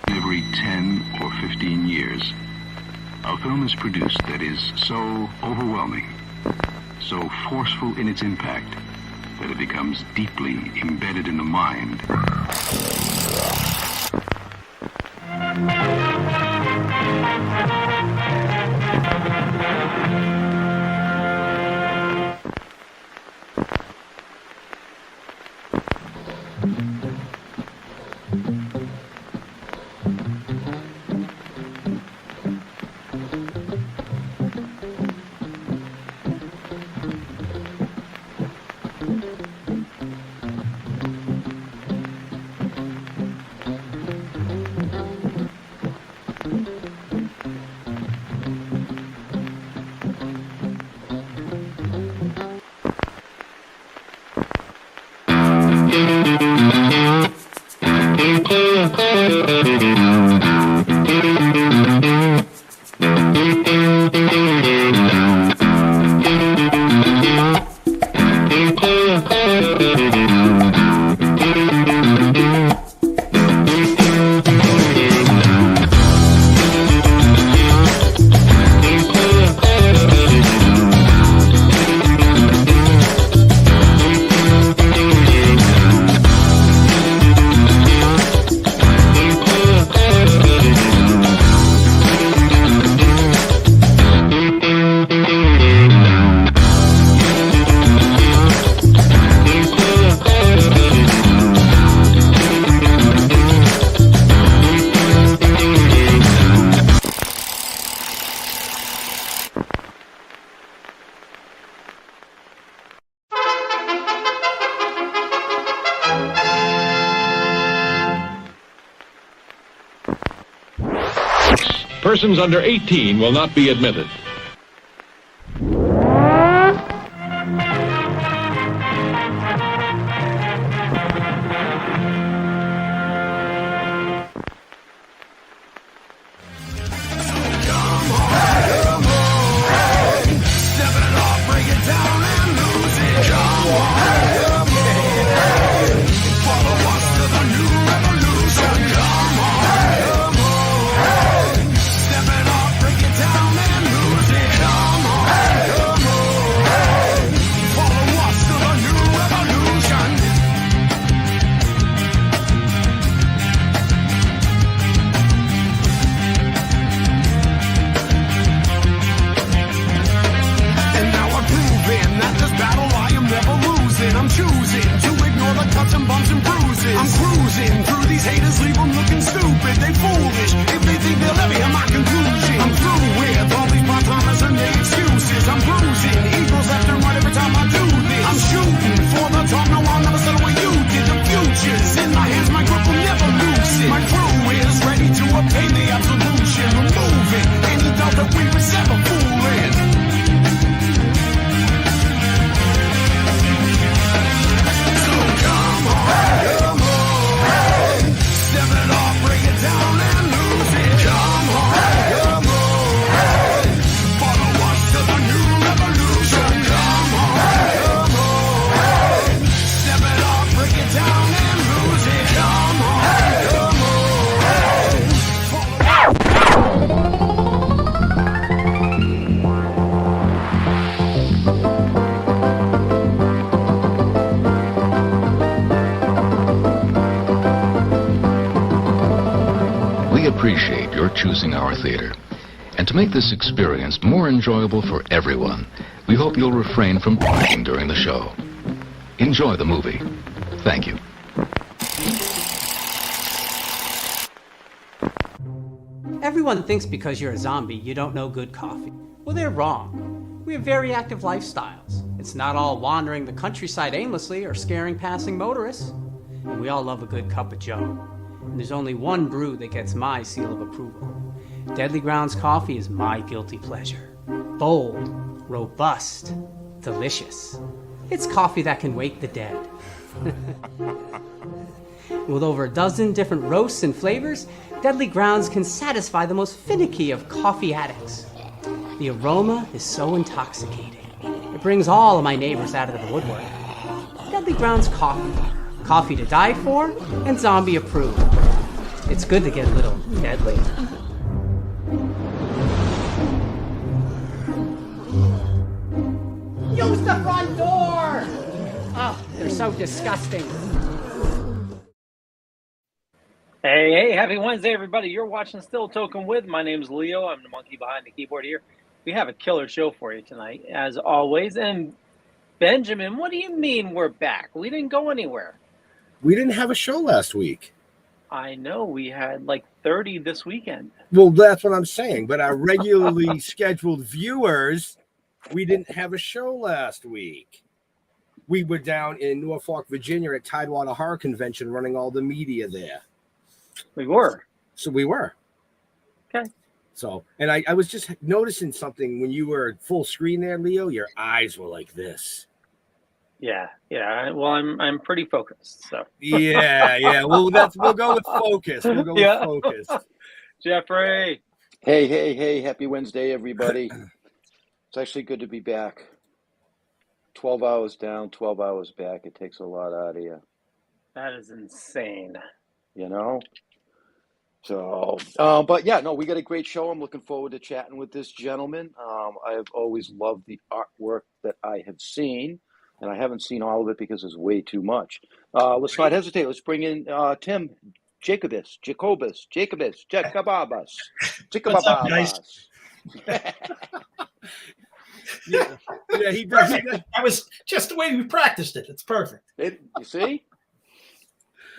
Every 10 or 15 years, a film is produced that is so overwhelming, so forceful in its impact, that it becomes deeply embedded in the mind. Persons under 18 will not be admitted. Appreciate your choosing our theater. And to make this experience more enjoyable for everyone, we hope you'll refrain from talking during the show. Enjoy the movie. Thank you. Everyone thinks because you're a zombie, you don't know good coffee. Well, they're wrong. We have very active lifestyles. It's not all wandering the countryside aimlessly or scaring passing motorists. And we all love a good cup of joe. And there's only one brew that gets my seal of approval. Deadly Grounds coffee is my guilty pleasure. Bold, robust, delicious. It's coffee that can wake the dead. With over a dozen different roasts and flavors, Deadly Grounds can satisfy the most finicky of coffee addicts. The aroma is so intoxicating. It brings all of my neighbors out of the woodwork. Deadly Grounds coffee. Coffee to die for and zombie approved. It's good to get a little deadly. Use the front door! Oh, they're so disgusting. Hey, happy Wednesday, everybody. You're watching Still Toking with. My name's Leo. I'm the monkey behind the keyboard here. We have a killer show for you tonight, as always. And Benjamin, what do you mean we're back? We didn't go anywhere. We didn't have a show last week. I know. We had like 30 this weekend. Well, that's what I'm saying. But our regularly scheduled viewers, we didn't have a show last week. We were down in Norfolk, Virginia at Tidewater Horror Convention running all the media there. We were. So we were. Okay. So, and I was just noticing something when you were full screen there, Leo. Your eyes were like this. Yeah. Well, I'm pretty focused. So. Yeah. Well, we'll go with focus. We'll go with focus. Jeffrey. Hey. Happy Wednesday, everybody. It's actually good to be back. 12 hours down, 12 hours back. It takes a lot out of you. That is insane. You know? So, but yeah, no, we got a great show. I'm looking forward to chatting with this gentleman. I have always loved the artwork that I have seen, and I haven't seen all of it because it's way too much. Let's not hesitate. Let's bring in Tim Jacobus. What's up, guys? Yeah, he does. That was just the way we practiced it. It's perfect. You see?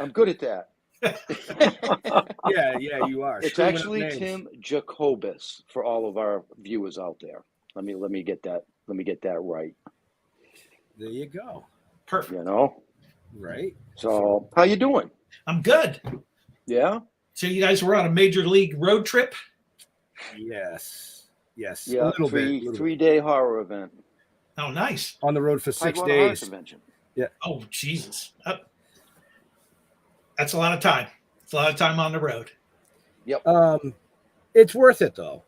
I'm good at that. Yeah, you are. It's actually Tim Jacobus for all of our viewers out there. Let me get that right. There you go. Perfect. You know? Right. So how you doing? I'm good. Yeah? So you guys were on a major league road trip? Yes. Yeah, a little bit. 3-day horror event. Oh, nice. On the road for 6 Tidewater Horror days. Convention. Yeah. Oh, Jesus. That's a lot of time. It's a lot of time on the road. Yep. It's worth it though.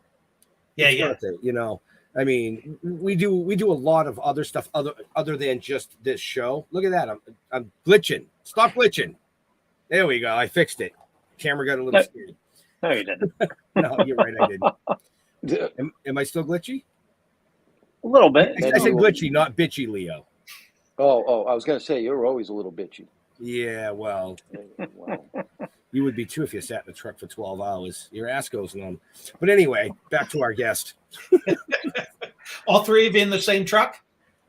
Yeah. Worth it, you know. I mean, we do a lot of other stuff other than just this show. Look at that. I'm glitching. Stop glitching. There we go. I fixed it. Camera got a little scared. No, you didn't. No, you're right. I didn't. Am I still glitchy? A little bit. I said glitchy, not bitchy, Leo. Oh, I was going to say, you're always a little bitchy. Yeah, well, you would be too if you sat in the truck for 12 hours. Your ass goes numb. But anyway, back to our guest. All three of you in the same truck?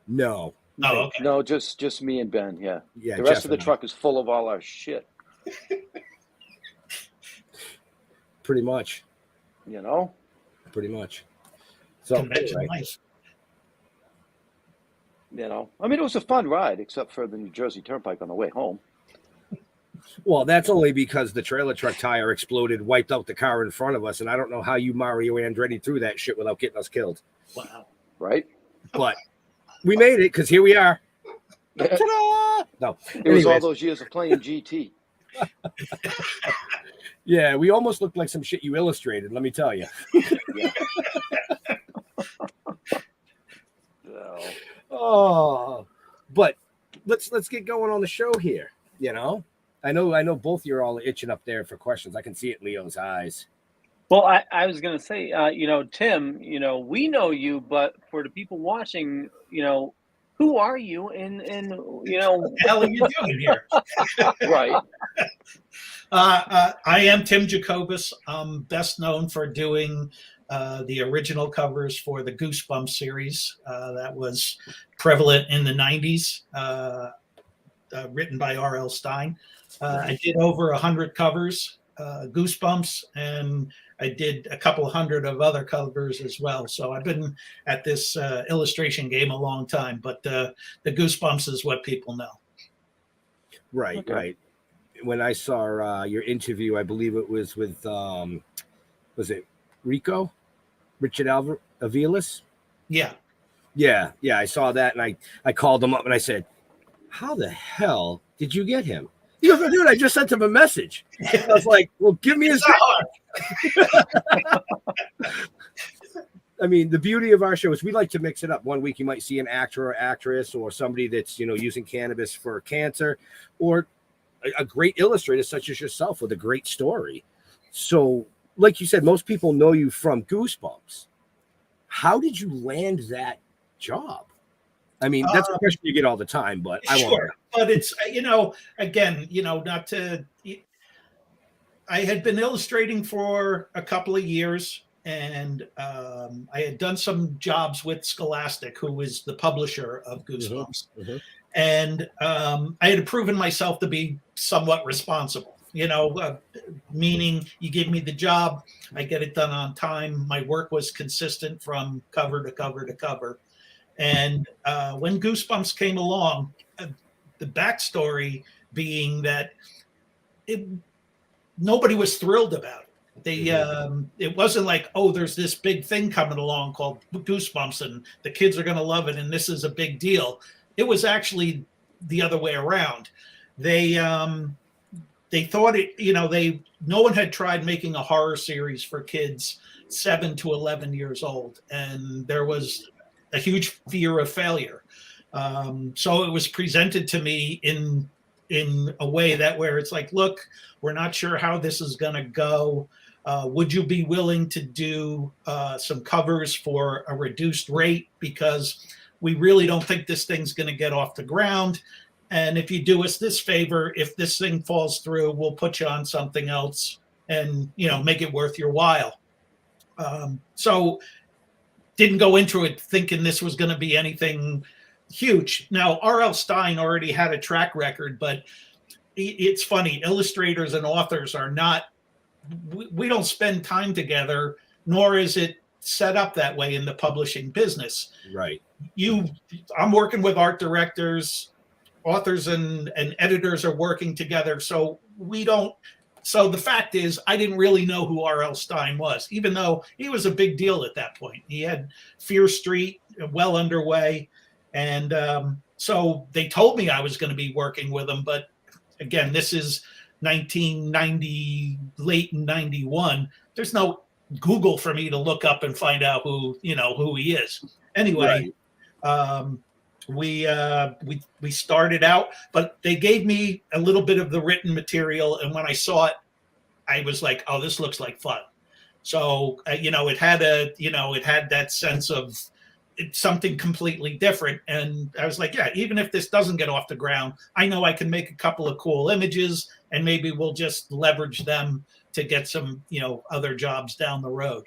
No. Oh, okay. No, just me and Ben, yeah. Yeah. The rest of the truck is full of all our shit. Pretty much. You know? Pretty much. So, Convention anyway. life. You know? I mean, it was a fun ride, except for the New Jersey Turnpike on the way home. Well, that's only because the trailer truck tire exploded, wiped out the car in front of us, and I don't know how you Mario Andretti through that shit without getting us killed. Wow. Right? But we made it because here we are. Ta-da! No, It was all those years of playing GT. Yeah, we almost looked like some shit you illustrated. Let me tell you. Yeah. Oh, but let's get going on the show here. You know, I know both you're all itching up there for questions. I can see it in Leo's eyes. Well, I was going to say, Tim, we know you, but for the people watching, who are you? And What the hell are you doing here? Right. I am Tim Jacobus. I'm best known for doing the original covers for the Goosebumps series that was prevalent in the 90s, written by R.L. Stine. I did over 100 covers, Goosebumps, and I did a couple hundred of other covers as well. So I've been at this illustration game a long time, but the Goosebumps is what people know. Right, Okay. right. When I saw your interview, I believe it was with, was it Richard Avilas? Yeah. Yeah, I saw that, and I called him up, and I said, how the hell did you get him? He goes, dude, I just sent him a message. I was like, well, give me his. I mean, the beauty of our show is we like to mix it up. One week you might see an actor or actress or somebody that's, using cannabis for cancer, or a great illustrator such as yourself with a great story. So, like you said, most people know you from Goosebumps. How did you land that job? I mean, that's a question you get all the time, but I won't. But it's, again, not to. I had been illustrating for a couple of years, and I had done some jobs with Scholastic, who was the publisher of Goosebumps. Mm-hmm. And I had proven myself to be somewhat responsible, meaning you give me the job, I get it done on time. My work was consistent from cover to cover to cover. And when Goosebumps came along, the backstory being that nobody was thrilled about it. It wasn't like, oh, there's this big thing coming along called Goosebumps and the kids are going to love it and this is a big deal. It was actually the other way around. They thought it, no one had tried making a horror series for kids 7 to 11 years old, and there was a huge fear of failure. So it was presented to me in a way that where it's like, look, we're not sure how this is going to go. Would you be willing to do some covers for a reduced rate? Because we really don't think this thing's going to get off the ground. And if you do us this favor, if this thing falls through, we'll put you on something else and, make it worth your while. So didn't go into it thinking this was going to be anything huge. Now, R.L. Stine already had a track record, but it's funny. Illustrators and authors are not, we don't spend time together, nor is it set up that way in the publishing business. Right. I'm working with art directors, authors and editors are working together. So so the fact is, I didn't really know who R.L. Stine was, even though he was a big deal at that point. He had Fear Street well underway. And so they told me I was going to be working with him. But again, this is 1990, late in 91. There's no Google for me to look up and find out who he is. Anyway, right. We started out, but they gave me a little bit of the written material, and when I saw it, I was like, "Oh, this looks like fun." So it had that sense of it's something completely different, and I was like, "Yeah, even if this doesn't get off the ground, I know I can make a couple of cool images, and maybe we'll just leverage them to get some other jobs down the road."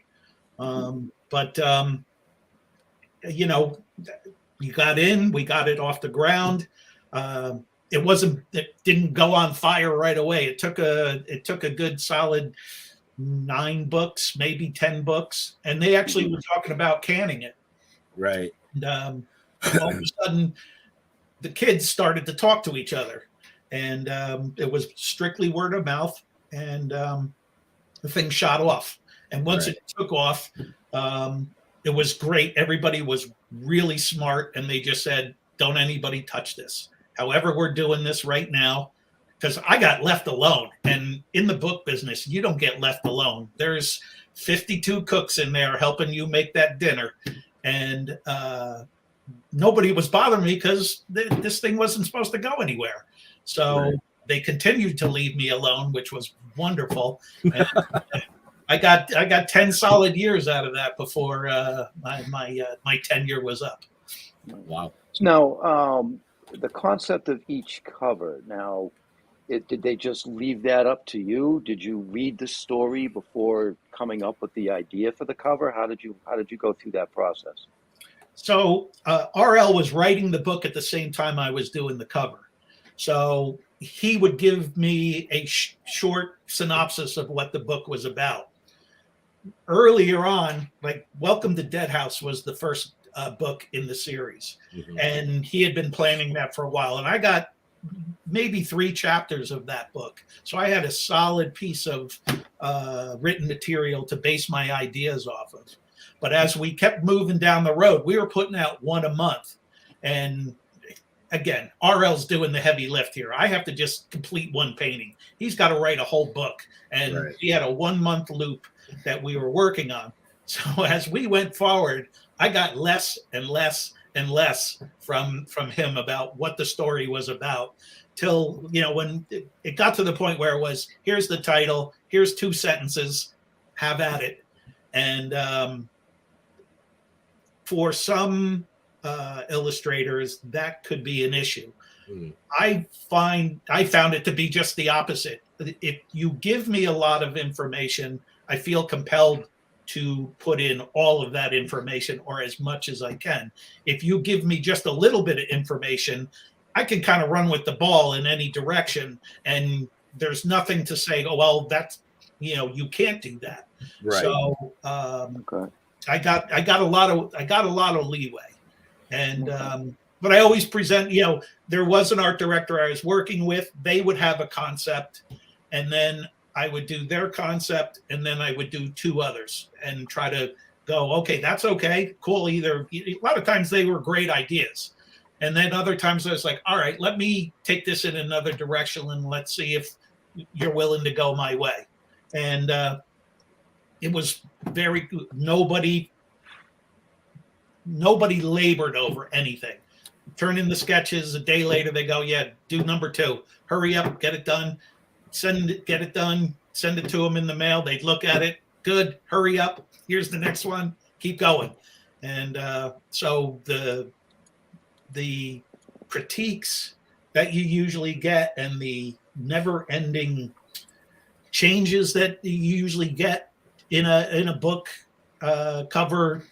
We got it off the ground. It didn't go on fire right away. It took a good solid 9 books, maybe 10 books. And they actually were talking about canning it. Right. And all of a sudden the kids started to talk to each other, and it was strictly word of mouth, and the thing shot off. And once it took off, it was great. Everybody was really smart, and they just said, don't anybody touch this. However, we're doing this right now, because I got left alone. And in the book business, you don't get left alone. There's 52 cooks in there helping you make that dinner. And nobody was bothering me because this thing wasn't supposed to go anywhere. So they continued to leave me alone, which was wonderful. And I got 10 solid years out of that before my tenure was up. Wow. Now, the concept of each cover. Now, did they just leave that up to you? Did you read the story before coming up with the idea for the cover? How did you go through that process? So RL was writing the book at the same time I was doing the cover. So he would give me a short synopsis of what the book was about. Earlier on, like Welcome to Dead House was the first book in the series. Mm-hmm. And he had been planning that for a while. And I got maybe 3 chapters of that book. So I had a solid piece of written material to base my ideas off of. But as we kept moving down the road, we were putting out one a month. And again, RL's doing the heavy lift here. I have to just complete one painting. He's got to write a whole book. And Right. he had a 1 month loop that we were working on. So as we went forward, I got less and less and less from him about what the story was about, till, you know, when it got to the point where it was, here's the title, here's 2 sentences, have at it. And for some illustrators, that could be an issue. I found it to be just the opposite. If you give me a lot of information, I feel compelled to put in all of that information, or as much as I can. If you give me just a little bit of information, I can kind of run with the ball in any direction, and there's nothing to say, oh, well, that's, you know, you can't do that. Right. So Okay. I got a lot of leeway. And but I always present, you know, there was an art director I was working with. They would have a concept, and then I would do their concept, and then I would do 2 others and try to go, okay, that's okay, cool. Either a lot of times they were great ideas, and then other times I was like, all right, let me take this in another direction and let's see if you're willing to go my way. And it was very good. Nobody labored over anything. Turn in the sketches, a day later they go, yeah, do number 2, hurry up, get it done. Get it done, send it to them in the mail. They'd look at it. Good, hurry up. Here's the next one. Keep going. And so the critiques that you usually get, and the never-ending changes that you usually get in a book cover,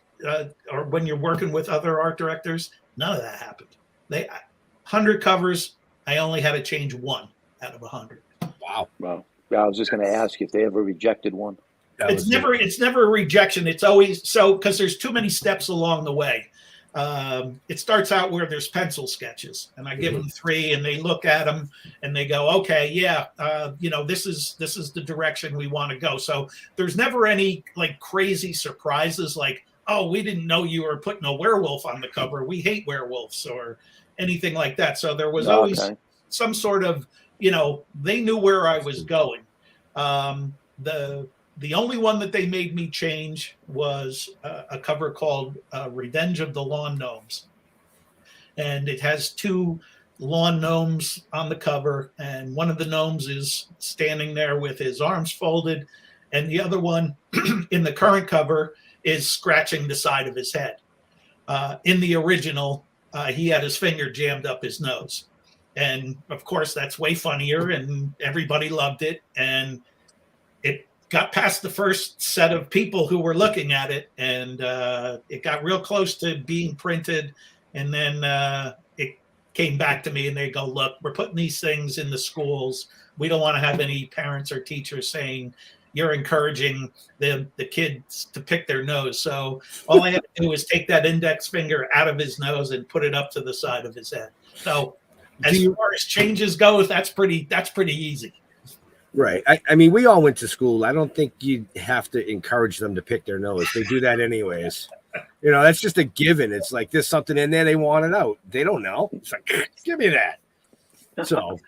or when you're working with other art directors, none of that happened. 100 covers, I only had to change 1 out of 100. Wow. Yeah, I was just going to ask you if they ever rejected one. It's never a rejection. It's always so, because there's too many steps along the way. It starts out where there's pencil sketches, and I give them 3, and they look at them and they go, okay, yeah, you know, this is the direction we want to go. So there's never any like crazy surprises like, oh, we didn't know you were putting a werewolf on the cover. We hate werewolves, or anything like that. So there was always some sort of, you know, they knew where I was going. The only one that they made me change was a cover called Revenge of the Lawn Gnomes. And it has 2 lawn gnomes on the cover. And one of the gnomes is standing there with his arms folded. And the other one in the current cover is scratching the side of his head. In the original, he had his finger jammed up his nose. And of course, that's way funnier, and everybody loved it. And it got past the first set of people who were looking at it, and it got real close to being printed. And then it came back to me, and they go, look, we're putting these things in the schools. We don't want to have any parents or teachers saying you're encouraging the kids to pick their nose. So all I had to do was take that index finger out of his nose and put it up to the side of his head. So as far as changes go, that's pretty easy. Right. I mean, we all went to school. I don't think you have to encourage them to pick their nose. They do that anyways. You know, that's just a given. It's like there's something in there, they want it out. They don't know. It's like, give me that. So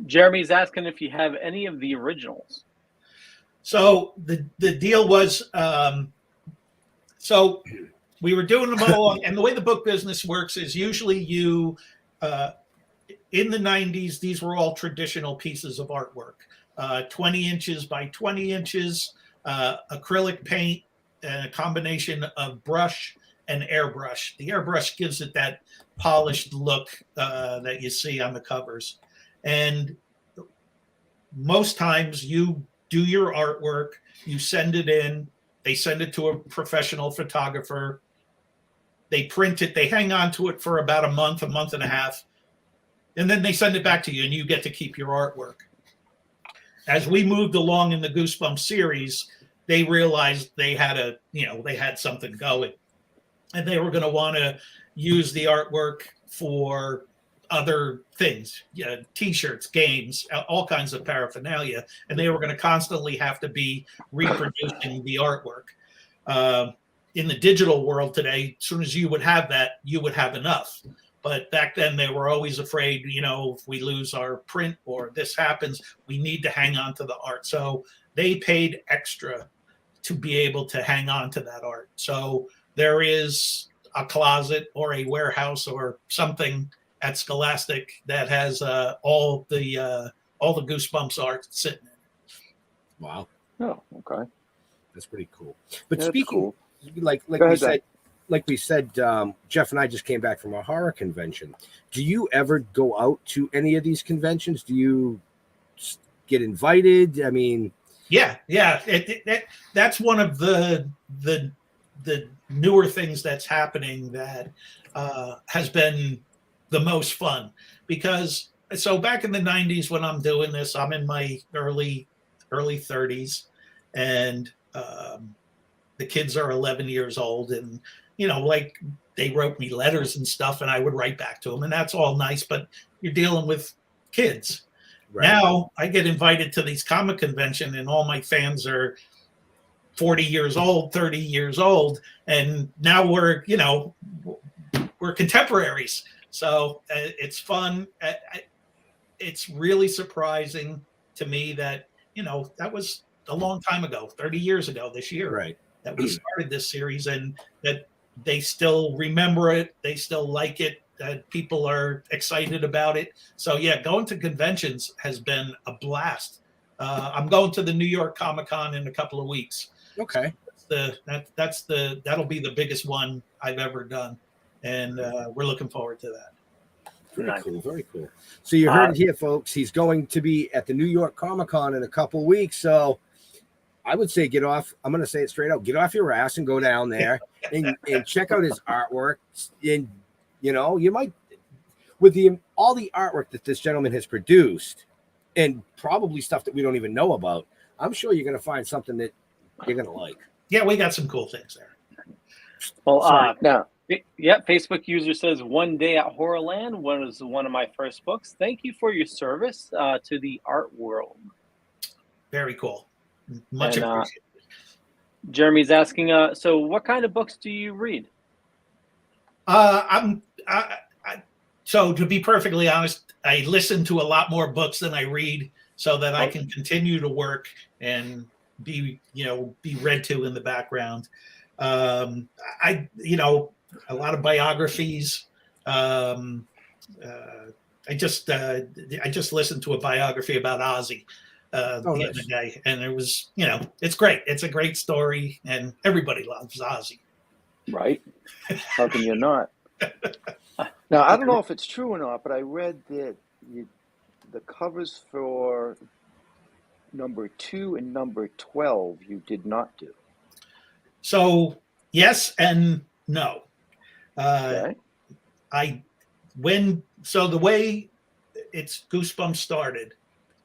Jeremy's asking if you have any of the originals. So the deal was, so we were doing them all along, and the way the book business works is usually you, in the 90s, these were all traditional pieces of artwork, 20 inches by 20 inches, acrylic paint, and a combination of brush and airbrush. The airbrush gives it that polished look that you see on the covers. And most times you do your artwork, you send it in, they send it to a professional photographer, they print it, they hang on to it for about a month and a half, and then they send it back to you, and you get to keep your artwork. As we moved along in the Goosebumps series, they realized they had something going, and they were going to want to use the artwork for other things, T-shirts, games, all kinds of paraphernalia, and they were going to constantly have to be reproducing the artwork. In the digital world today, as soon as you would have that, you would have enough. But back then they were always afraid, if we lose our print or this happens, we need to hang on to the art. So they paid extra to be able to hang on to that art. So there is a closet or a warehouse or something at Scholastic that has all the Goosebumps art sitting in it. Wow. Oh, okay. That's pretty cool. But That's speaking, cool. like we said, Jeff and I just came back from a horror convention. Do you ever go out to any of these conventions? Do you get invited? I mean, yeah. That's one of the newer things that's happening that has been the most fun, because so back in the 90s when I'm doing this, I'm in my early 30s, and the kids are 11 years old, and like they wrote me letters and stuff, and I would write back to them, and that's all nice, but you're dealing with kids. Right. Now I get invited to these comic convention, and all my fans are 40 years old, 30 years old, and now we're contemporaries. So it's fun. It's really surprising to me that that was a long time ago, 30 years ago this year, right, that we started this series, and that they still remember it, they still like it, that people are excited about it. So yeah, going to conventions has been a blast. I'm going to the New York Comic-Con in a couple of weeks. Okay. That'll be the biggest one I've ever done, and we're looking forward to that. Very cool, very cool. So you heard it here, folks. He's going to be at the New York Comic-Con in a couple of weeks. So I would say I'm going to say it straight out. Get off your ass and go down there and check out his artwork. And, you might, with all the artwork that this gentleman has produced, and probably stuff that we don't even know about, I'm sure you're going to find something that you're going to like. Yeah, we got some cool things there. Well, now, yeah, Facebook user says, "One Day at Horrorland was one of my first books. Thank you for your service to the art world." Very cool. Much appreciated. Jeremy's asking, so what kind of books do you read? So to be perfectly honest, I listen to a lot more books than I read, so that I can continue to work and be read to in the background. A lot of biographies. I just listened to a biography about Ozzy the other day, and it was, it's great. It's a great story, and everybody loves Ozzy. Right? How can you not? Now, I don't know if it's true or not, but I read that the covers for number 2 and number 12 you did not do. So yes and no. Okay. The way it's Goosebumps started,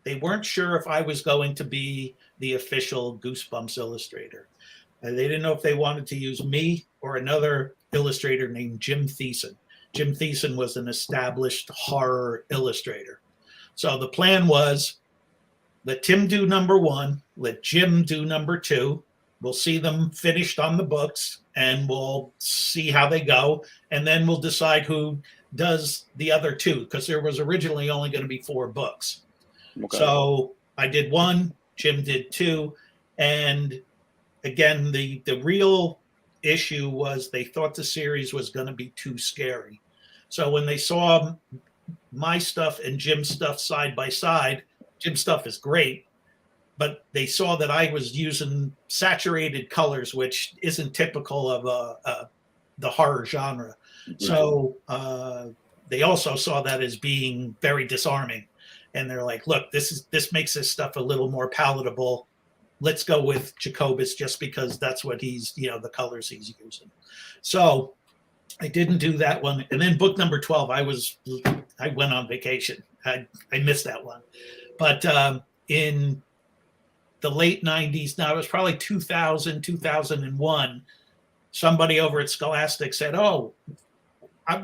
they weren't sure if I was going to be the official Goosebumps illustrator. They didn't know if they wanted to use me or another illustrator named Jim Thiessen. Jim Thiessen was an established horror illustrator. So the plan was, let Tim do number 1, let Jim do number 2. We'll see them finished on the books, and we'll see how they go. And then we'll decide who does the other 2, because there was originally only going to be 4 books. Okay. So I did 1, Jim did 2. And again, the real issue was they thought the series was going to be too scary. So when they saw my stuff and Jim's stuff side by side, Jim's stuff is great, but they saw that I was using saturated colors, which isn't typical of the horror genre. Mm-hmm. So they also saw that as being very disarming, and they're like, "Look, this makes this stuff a little more palatable. Let's go with Jacobus just because that's what he's, the colors he's using." So I didn't do that one, and then book number 12, I went on vacation. I missed that one, but in the late 90s, now it was probably 2000, 2001, somebody over at Scholastic said, "Oh,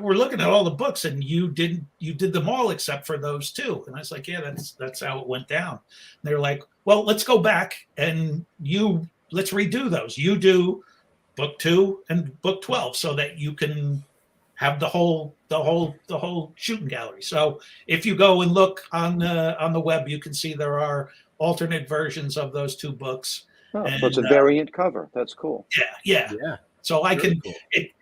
we're looking at all the books, and you did them all except for those 2." And I was like, "Yeah, that's how it went down." And they're like, "Well, let's go back and let's redo those. You do book 2 and book 12 so that you can have the whole shooting gallery. So if you go and look on the web, you can see there are alternate versions of those two books. Oh, And, so it's a variant cover. That's cool. Yeah. So I can. Cool.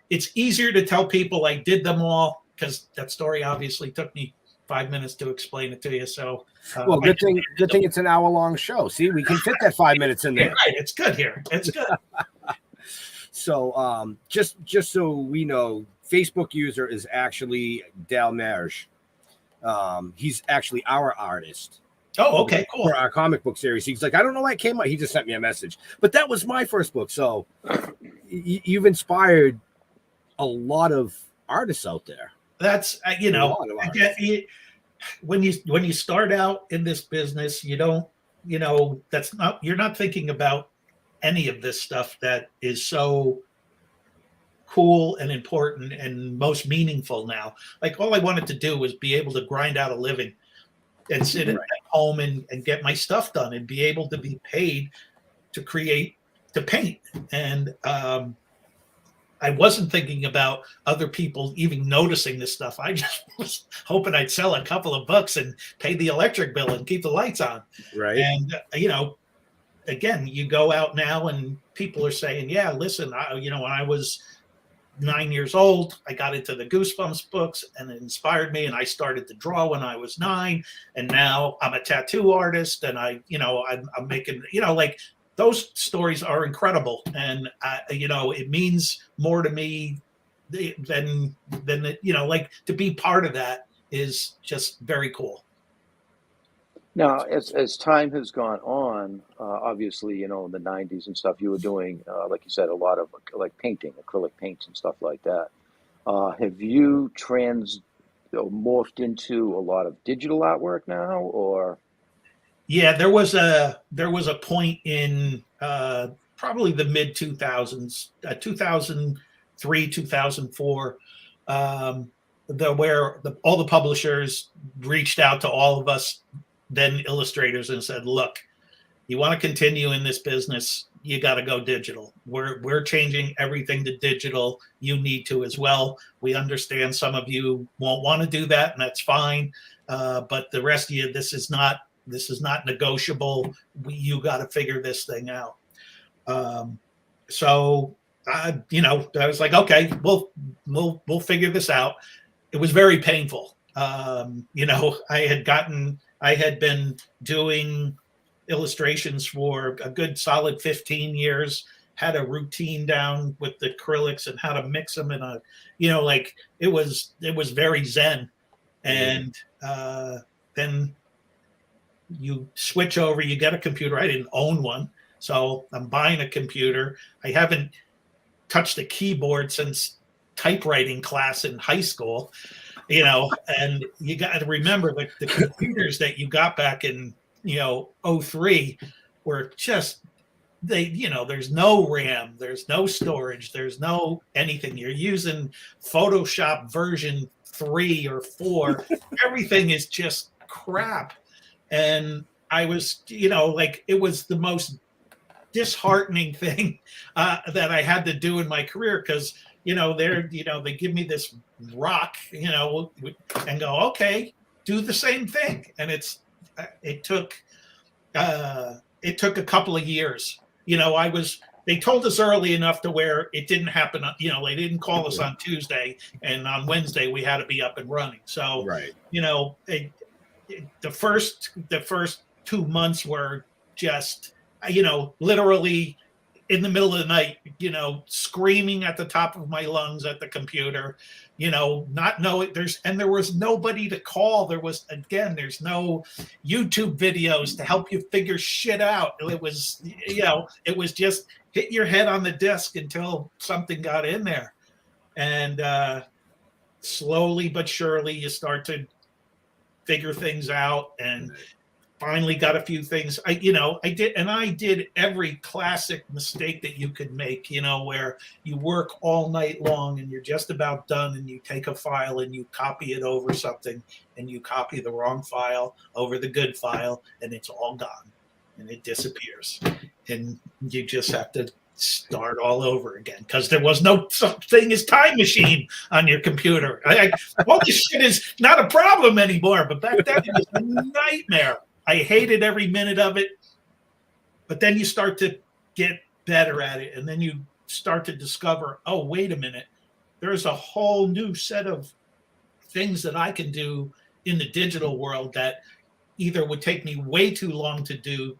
It's easier to tell people I did them all because that story obviously took me 5 minutes to explain it to you. So well, good thing it's an hour-long show. See, we can fit that 5 minutes in there. Right, it's good here. It's good. So just so we know, Facebook user is actually Dalmerge. He's actually our artist. Oh, okay, cool. For our comic book series. He's like, I don't know why it came out. He just sent me a message. But that was my first book. So you've inspired a lot of artists out there. That's when you start out in this business, you don't, you're not thinking about any of this stuff that is so cool and important and most meaningful now. Like all I wanted to do was be able to grind out a living and sit at home and get my stuff done and be able to be paid to paint. And I wasn't thinking about other people even noticing this stuff. I just was hoping I'd sell a couple of books and pay the electric bill and keep the lights on. Right. And, again, you go out now and people are saying, yeah, listen, when I was 9 years old, I got into the Goosebumps books and it inspired me. And I started to draw when I was 9. And now I'm a tattoo artist and I'm making, like those stories are incredible. And, it means more to me than like to be part of that is just very cool. Now, as time has gone on, obviously, in the 90s and stuff, you were doing, like you said, a lot of like painting, acrylic paints and stuff like that. Have you morphed into a lot of digital artwork now, or? Yeah, there was a point in probably the mid 2000s, 2003, 2004, where all the publishers reached out to all of us then illustrators and said, look, you want to continue in this business, you got to go digital. We're changing everything to digital. You need to as well. We understand some of you won't want to do that, and that's fine. But the rest of you, this is not negotiable. You got to figure this thing out. So I was like, okay, we'll figure this out. It was very painful. I had been doing illustrations for a good solid 15 years, had a routine down with the acrylics and how to mix them in it was very zen. And then you switch over, you get a computer. I didn't own one. So I'm buying a computer. I haven't touched a keyboard since typewriting class in high school. And you got to remember the computers that you got back in, 03 were just, there's no RAM, there's no storage, there's no anything. You're using Photoshop version 3 or 4. Everything is just crap. And I was, it was the most disheartening thing that I had to do in my career because, they give me this rock, and go, okay, do the same thing. And it took a couple of years. They told us early enough to where it didn't happen. They didn't call us on Tuesday, and on Wednesday we had to be up and running. So, right. The first 2 months were just, literally in the middle of the night, screaming at the top of my lungs at the computer, not knowing there was nobody to call. There's no YouTube videos to help you figure shit out. It was, it was just hit your head on the desk until something got in there. And slowly but surely you start to figure things out and finally got a few things. I did every classic mistake that you could make, where you work all night long and you're just about done and you take a file and you copy it over something and you copy the wrong file over the good file and it's all gone and it disappears. And you just have to start all over again because there was no such thing as time machine on your computer. All this shit is not a problem anymore, but back then it was a nightmare. I hated every minute of it. But then you start to get better at it, and then you start to discover, oh, wait a minute, there's a whole new set of things that I can do in the digital world that either would take me way too long to do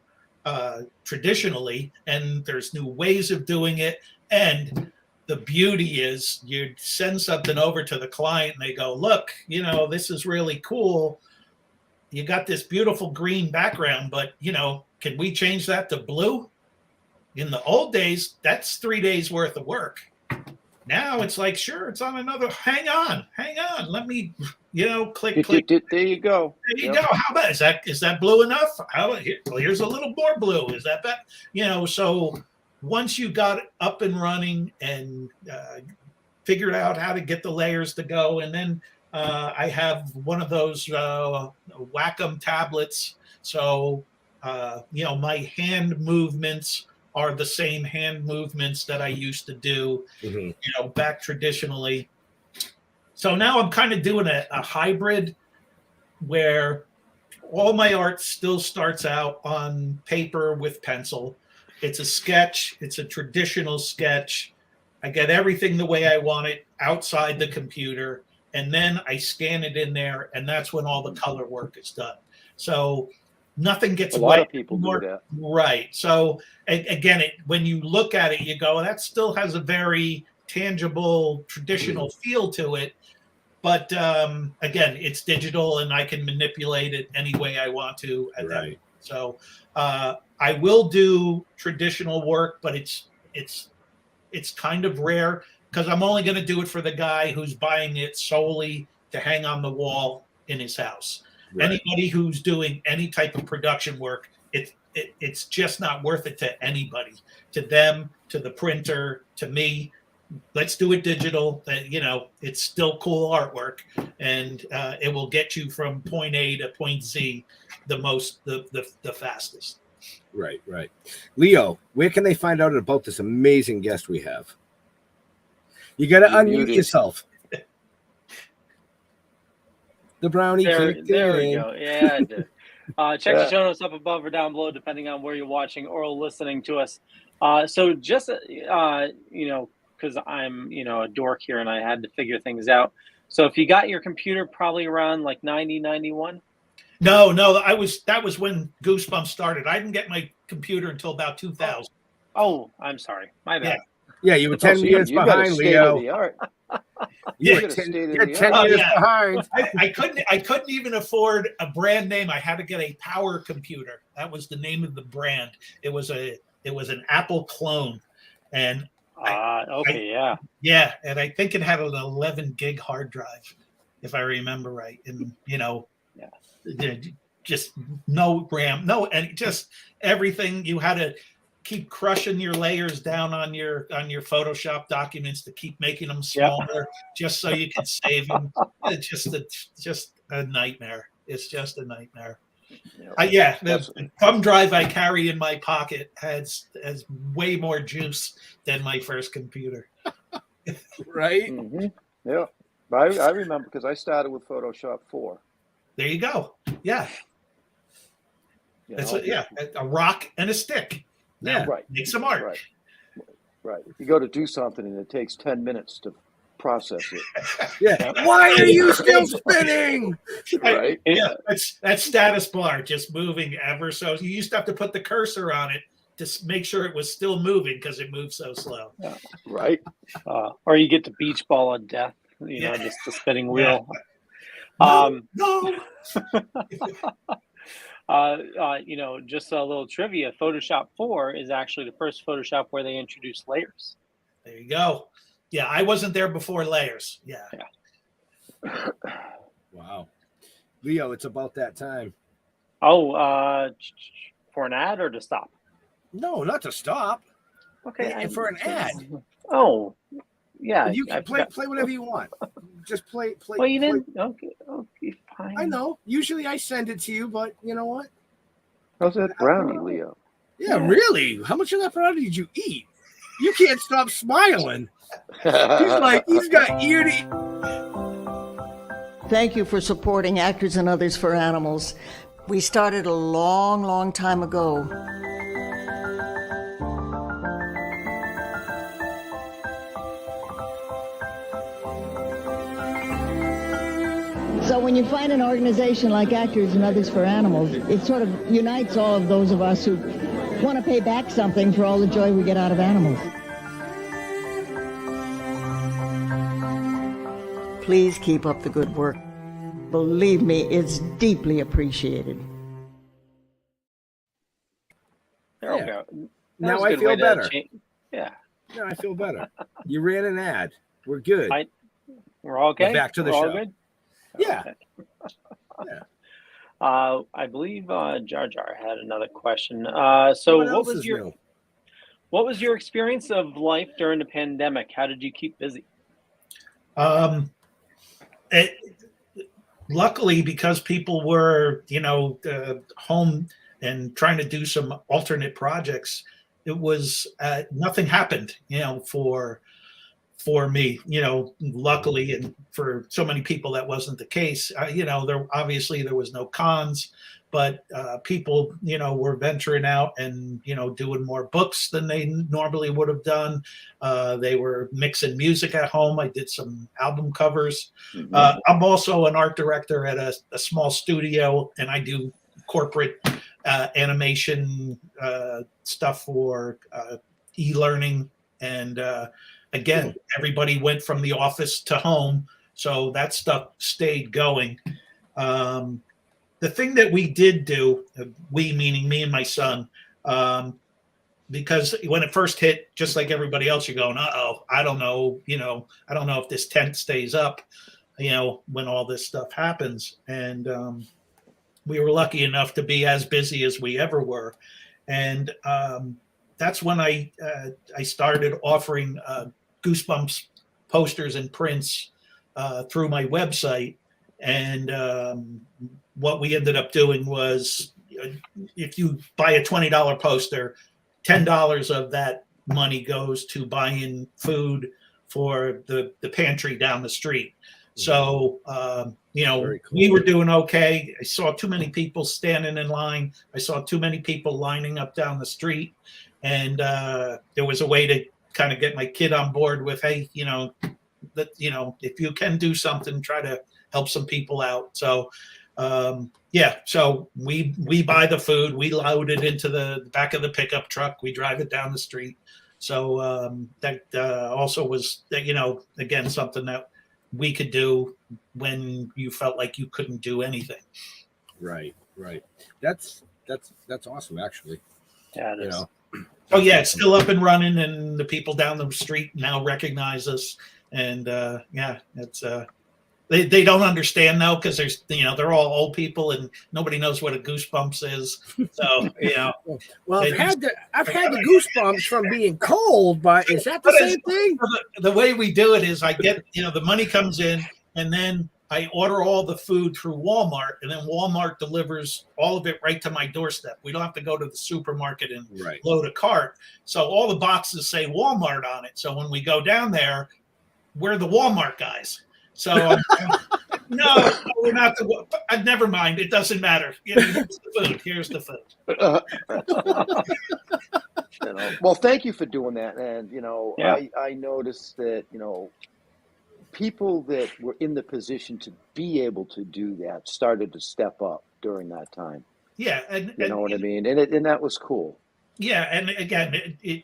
traditionally, and there's new ways of doing it. And the beauty is you send something over to the client and they go, look, this is really cool. You got this beautiful green background, but can we change that to blue? In the old days, that's 3 days worth of work. Now it's like, sure, it's on another. Hang on. Let me, click. There you go. There you go. How about is that blue enough? Here's a little more blue. Is that bad? So once you got up and running and figured out how to get the layers to go, and then I have one of those Wacom tablets. So my hand movements are the same hand movements that I used to do, back traditionally. So now I'm kind of doing a hybrid where all my art still starts out on paper with pencil. It's a sketch. It's a traditional sketch. I get everything the way I want it outside the computer, and then I scan it in there, and that's when all the color work is done. So nothing gets a lot of people do that. Right. So again, when you look at it, you go, that still has a very tangible, traditional feel to it. But again, it's digital, and I can manipulate it any way I want to. Right. So I will do traditional work, but it's kind of rare because I'm only going to do it for the guy who's buying it solely to hang on the wall in his house. Right. Anybody who's doing any type of production work, it's just not worth it to anybody, to them, to the printer, to me. Let's do it digital. It's still cool artwork, and it will get you from point A to point Z the fastest. Right. Leo, where can they find out about this amazing guest we have? You got to unmute yourself. The brownie. There we go. Yeah, I did. Check the show notes up above or down below, depending on where you're watching or listening to us. So just, because I'm, a dork here and I had to figure things out. So if you got your computer probably around like 90, 91? No, that was when Goosebumps started. I didn't get my computer until about 2000. Oh, I'm sorry. My bad. Yeah, you were 10 years behind, Leo. You were 10 years behind. I couldn't even afford a brand name. I had to get a power computer. That was the name of the brand. It was an Apple clone, and and I think it had an 11 gig hard drive, if I remember right. And just no RAM, and just everything. You had to keep crushing your layers down on your Photoshop documents to keep making them smaller, just so you could save them. It's just a nightmare. It's just a nightmare. The thumb drive I carry in my pocket has way more juice than my first computer. Right? Mm-hmm. Yeah, I remember because I started with Photoshop 4. There you go. Yeah. It's a rock and a stick. Yeah, right. Make some art. Right. You go to do something and it takes 10 minutes to process it. Yeah. Why are you still spinning? Right. Yeah. That status bar just moving ever so. You used to have to put the cursor on it to make sure it was still moving because it moved so slow. Yeah. Right. Or you get to beach ball of death. Just the spinning wheel. No. Just a little trivia. Photoshop 4 is actually the first Photoshop where they introduced layers. There you go. Yeah, I wasn't there before layers. Yeah. Wow. Leo, it's about that time. Oh, for an ad or to stop? No, not to stop. Okay. For an ad. Oh, yeah. You can play whatever you want. Just play. Well, you didn't. Okay, fine. I know. Usually I send it to you, but you know what? How's that brownie, Leo? Yeah, really? How much of that brownie did you eat? You can't stop smiling. He's like, he's got ear to. Thank you for supporting Actors and Others for Animals. We started a long, long time ago. So when you find an organization like Actors and Others for Animals, it sort of unites all of those of us who want to pay back something for all the joy we get out of animals. Please keep up the good work. Believe me, it's deeply appreciated. There we Yeah. go. That Now was a I good feel way to better. Yeah, No, I feel better. You ran an ad. We're good. we're all okay. Back to the We're all show. good? Yeah. Okay. Yeah. I believe Jar Jar had another question. So What what else was is your new? what was your experience of life during the pandemic? How did you keep busy? Luckily, because people were, home and trying to do some alternate projects, it was nothing happened, for me, luckily, and for so many people that wasn't the case. There was no cons, but people, were venturing out and, doing more books than they normally would have done. They were mixing music at home. I did some album covers. I'm also an art director at a small studio, and I do corporate animation stuff for e-learning. And again, everybody went from the office to home, so that stuff stayed going. The thing that we did do, we meaning me and my son, because when it first hit, just like everybody else, you're going, uh-oh, I don't know if this tent stays up, when all this stuff happens. And we were lucky enough to be as busy as we ever were. And that's when I started offering Goosebumps posters and prints through my website. And what we ended up doing was, if you buy a $20 poster, $10 of that money goes to buying food for the pantry down the street. So, Very cool. we were doing okay. I saw too many people standing in line. I saw too many people lining up down the street. And there was a way to kind of get my kid on board with, hey, if you can do something, try to help some people out. So, so we buy the food, we load it into the back of the pickup truck, we drive it down the street. So that also was, again, something that we could do when you felt like you couldn't do anything. Right. That's awesome, actually. Yeah, it is. Oh yeah, it's still up and running, and the people down the street now recognize us. And it's they don't understand though, because there's they're all old people and nobody knows what a goosebumps is. So well, I've had the goosebumps from being cold, but is that the same thing? The way we do it is I get the money comes in, and then I order all the food through Walmart, and then Walmart delivers all of it right to my doorstep. We don't have to go to the supermarket and load a cart. So all the boxes say Walmart on it. So when we go down there, we're the Walmart guys. So no, we're not. Never mind. It doesn't matter. Here's the food. Here's the food. Well, thank you for doing that. And I noticed that people that were in the position to be able to do that started to step up during that time. Yeah, and you know what I mean, and that was cool. Yeah, and again, it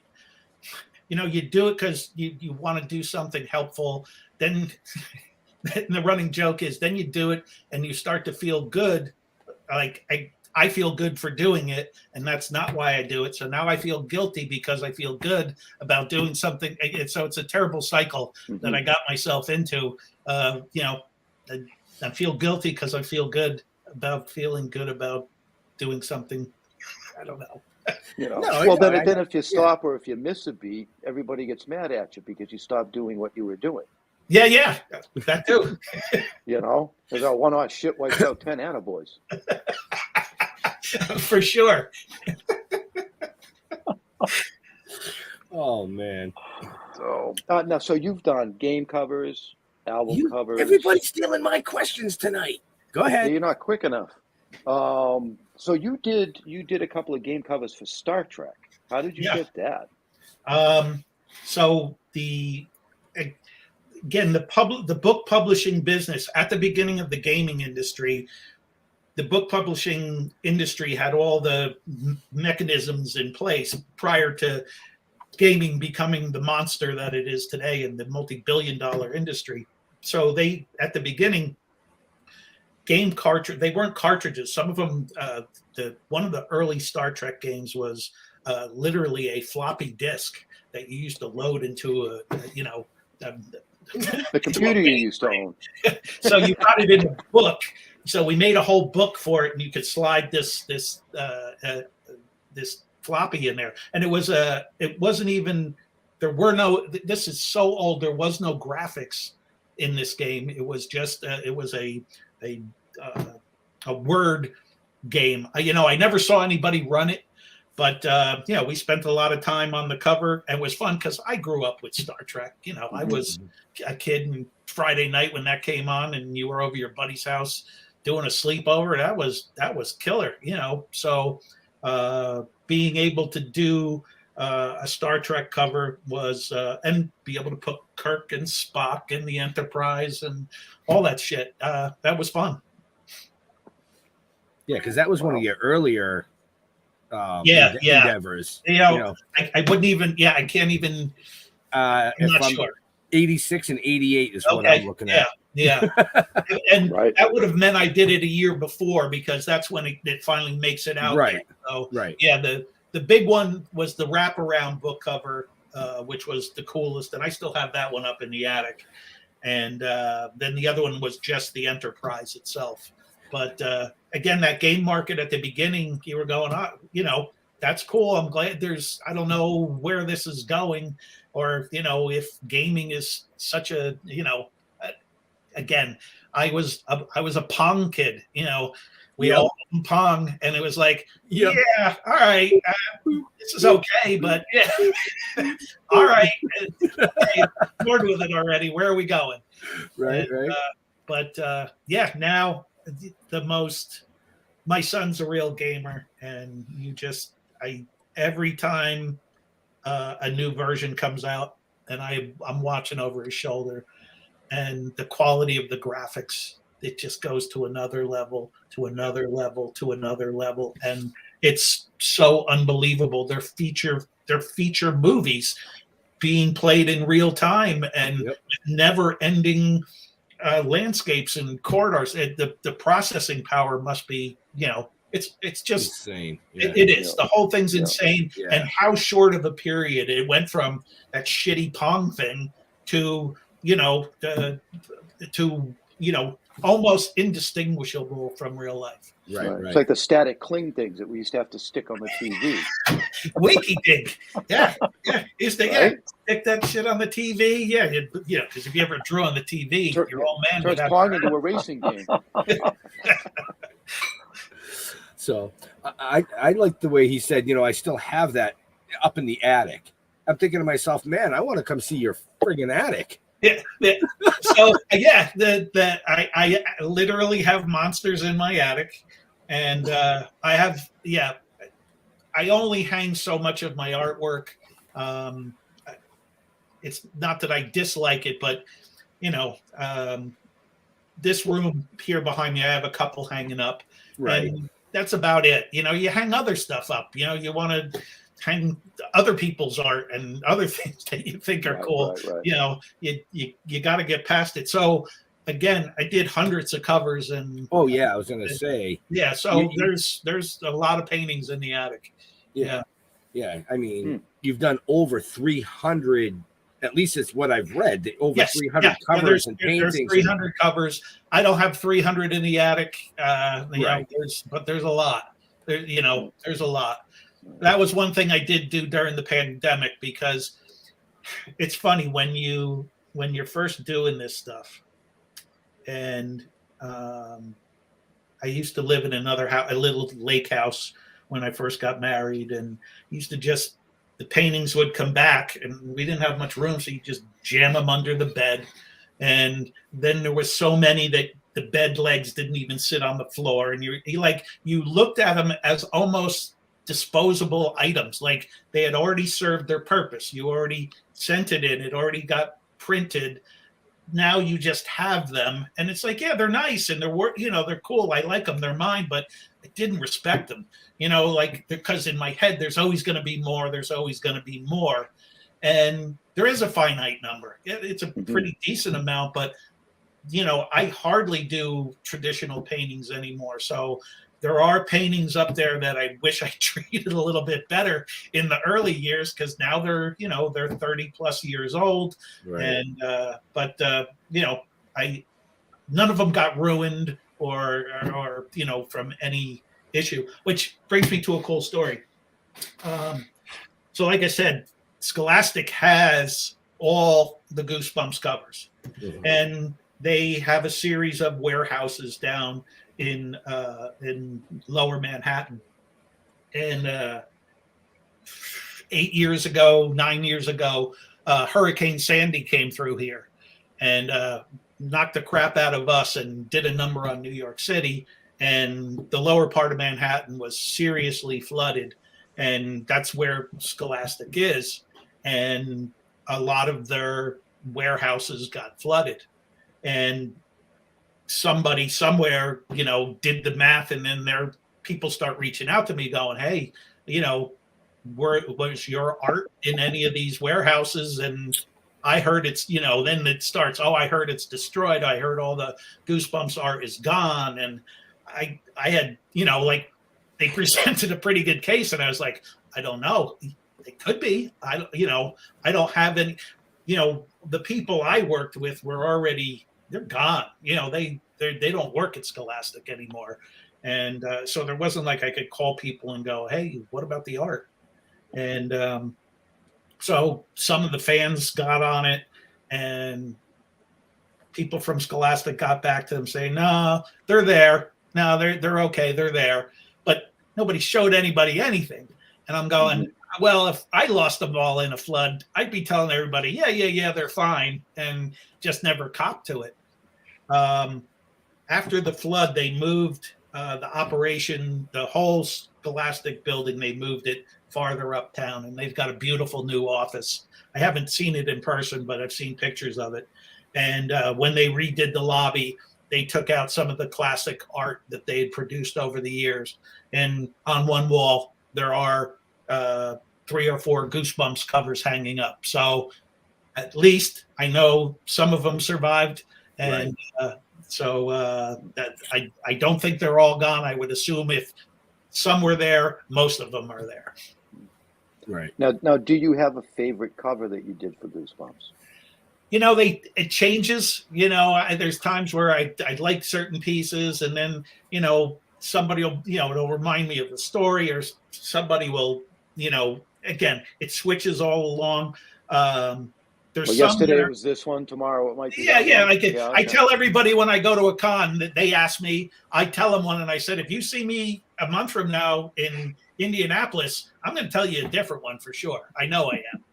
you do it because you want to do something helpful. Then the running joke is, then you do it and you start to feel good. Like I feel good for doing it, and that's not why I do it. So now I feel guilty because I feel good about doing something. So it's a terrible cycle that I got myself into. I feel guilty because I feel good about feeling good about doing something. I don't know. Then if you stop or if you miss a beat, everybody gets mad at you because you stopped doing what you were doing. Yeah, that too. There's a one-off shit wipes out 10 attaboys. For sure. Oh man. So now, so you've done game covers, album covers. Everybody's stealing my questions tonight. Go ahead. You're not quick enough. So you did a couple of game covers for Star Trek. How did you get that? So the book publishing business at the beginning of the gaming industry, the book publishing industry had all the mechanisms in place prior to gaming becoming the monster that it is today in the multi-billion-dollar industry. So they, at the beginning, game cartridge, they weren't cartridges. Some of them, one of the early Star Trek games was literally a floppy disk that you used to load into the computer you used to own. So you got it in a book. So we made a whole book for it, and you could slide this floppy in there. And it wasn't even, there were no, this is so old, there was no graphics in this game. It was just it was a word game. I never saw anybody run it, but we spent a lot of time on the cover, and it was fun because I grew up with Star Trek. I was a kid, and Friday night when that came on and you were over your buddy's house doing a sleepover, that was killer. So being able to do a Star Trek cover was and be able to put Kirk and Spock in the Enterprise and all that shit, that was fun. Yeah, because that was one of your earlier endeavors. I wouldn't even. I can't even. I'm not sure. 86 and 88 is what I'm looking at. Yeah. And that would have meant I did it a year before, because that's when it finally makes it out. Right. So, right. Yeah. The big one was the wraparound book cover, which was the coolest, and I still have that one up in the attic. And then the other one was just the Enterprise itself. But again, that game market at the beginning, you were going, that's cool. I'm glad I don't know where this is going, or, if gaming is such a, again, I was a Pong kid, we all owned Pong, and it was like, all right, this is okay, but all right, bored with it already. Where are we going? Right. But now my son's a real gamer, and every time a new version comes out, and I'm watching over his shoulder, and the quality of the graphics, it just goes to another level, to another level, to another level, and it's so unbelievable. They're feature movies being played in real time, and never-ending landscapes and corridors. The processing power must be, it's just insane. It is. The whole thing's insane. Yeah. And how short of a period it went from that shitty Pong thing to, almost indistinguishable from real life. Right. It's like the static cling things that we used to have to stick on the TV. Winky dig. Yeah. Used to stick that shit on the TV. Because if you ever drew on the TV, your old man would have Pong into a racing game. So I like the way he said, I still have that up in the attic. I'm thinking to myself, man, I want to come see your friggin' attic. Yeah. So I literally have monsters in my attic, and I only hang so much of my artwork. It's not that I dislike it, but this room here behind me, I have a couple hanging up, right? And that's about it. You hang other stuff up. You want to hang other people's art and other things that you think are cool. Right. You got to get past it. So again, I did hundreds of covers, and I was going to say, So there's a lot of paintings in the attic. Yeah. I mean, you've done over 300. At least it's what I've read. Over 300 covers and paintings. There's 300 covers. I don't have 300 in the attic. But there's a lot. There's a lot. That was one thing I did do during the pandemic, because it's funny when you're first doing this stuff. And I used to live in another house, a little lake house, when I first got married, and used to just the paintings would come back, and we didn't have much room, so you just jam them under the bed. And then there was so many that the bed legs didn't even sit on the floor, and you looked at them as almost disposable items, like they had already served their purpose. You already sent it in, it already got printed. Now you just have them, and it's like, yeah, they're nice and they're cool. I like them, they're mine, but I didn't respect them, like, because in my head there's always going to be more. There's always going to be more, and there is a finite number. It's a pretty decent amount, but I hardly do traditional paintings anymore. So there are paintings up there that I wish I treated a little bit better in the early years, because now they're 30 plus years old. Right. And none of them got ruined or from any issue, which brings me to a cool story. So like I said, Scholastic has all the Goosebumps covers, and they have a series of warehouses down in Lower Manhattan. And 9 years ago, Hurricane Sandy came through here and knocked the crap out of us and did a number on New York City. And the lower part of Manhattan was seriously flooded. And that's where Scholastic is. And a lot of their warehouses got flooded. And somebody somewhere, did the math, and then people start reaching out to me going, hey, was your art in any of these warehouses? And I heard it's, then it starts, I heard it's destroyed. I heard all the Goosebumps art is gone. And I had, they presented a pretty good case, and I was like, I don't know. It could be. I don't have any, the people I worked with were already, they're gone. They don't work at Scholastic anymore. And so there wasn't like I could call people and go, hey, what about the art? And so some of the fans got on it, and people from Scholastic got back to them saying, no, they're there. No, they're okay. They're there. But nobody showed anybody anything. And I'm going, well, if I lost them all in a flood, I'd be telling everybody, yeah, they're fine, and just never copped to it. After the flood, they moved the operation, the whole Scholastic building, they moved it farther uptown, and they've got a beautiful new office. I haven't seen it in person, but I've seen pictures of it. And when they redid the lobby, they took out some of the classic art that they had produced over the years. And on one wall, there are 3 or 4 Goosebumps covers hanging up. So at least I know some of them survived. And right. That I don't think they're all gone. I would assume if some were there, most of them are there. Right. Now, do you have a favorite cover that you did for Goosebumps? It changes. There's times where I like certain pieces, and then somebody will it'll remind me of the story, or somebody will again, it switches all along. Yesterday was this one. Tomorrow it might be. Yeah. I tell everybody when I go to a con that they ask me, I tell them one, and I said, if you see me a month from now in Indianapolis, I'm going to tell you a different one for sure. I know I am.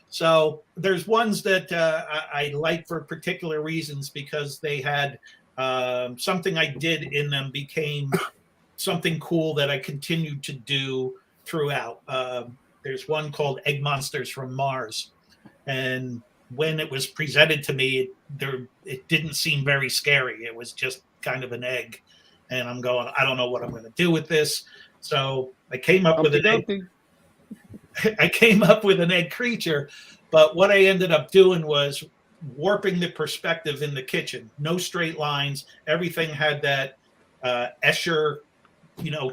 So there's ones that I like for particular reasons, because they had something I did in them became something cool that I continued to do throughout. There's one called Egg Monsters from Mars. And when it was presented to me, it didn't seem very scary. It was just kind of an egg. And I'm going, I don't know what I'm going to do with this. So I came up with an egg. I came up with an egg creature, but what I ended up doing was warping the perspective in the kitchen. No straight lines. Everything had that Escher,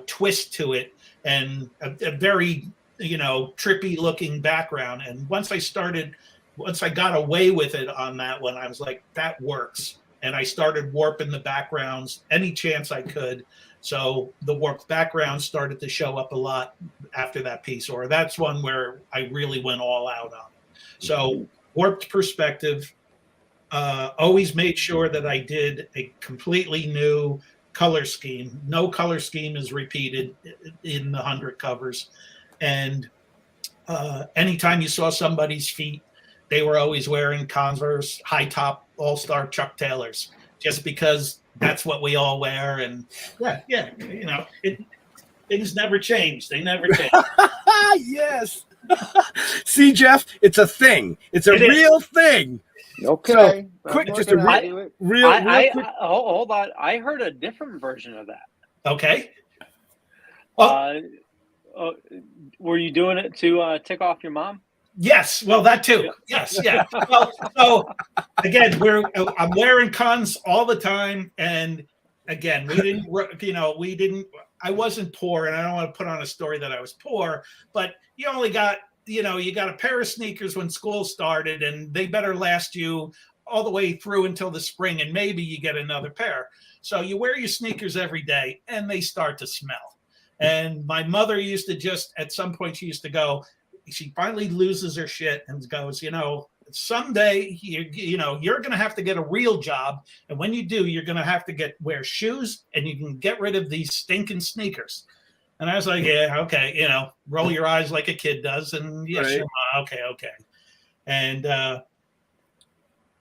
twist to it, and a very, trippy looking background. And once I got away with it on that one, I was like, that works. And I started warping the backgrounds any chance I could. So the warped background started to show up a lot after that piece, or that's one where I really went all out on it. So warped perspective, always made sure that I did a completely new color scheme. No color scheme is repeated in the 100 covers. And anytime you saw somebody's feet, they were always wearing Converse high top all-star Chuck Taylors, just because that's what we all wear. And yeah, you know, things never change. They never change. Yes. See, Jeff, it's a thing. It's a real thing. Okay. So, quick, just a real quick. Hold on. I heard a different version of that. Okay. Were you doing it to tick off your mom? Yes. Well, that too. Yes. Yeah. Well, so again, I'm wearing cons all the time, and again, we didn't. I wasn't poor, and I don't want to put on a story that I was poor, but you only got, you got a pair of sneakers when school started, and they better last you all the way through until the spring, and maybe you get another pair. So you wear your sneakers every day, and they start to smell. And my mother used to just, at some point, she used to go, she finally loses her shit and goes, someday you're going to have to get a real job, and when you do, you're going to have to wear shoes, and you can get rid of these stinking sneakers. And I was like, yeah, okay, roll your eyes like a kid does, and yes, right. Sure, okay. And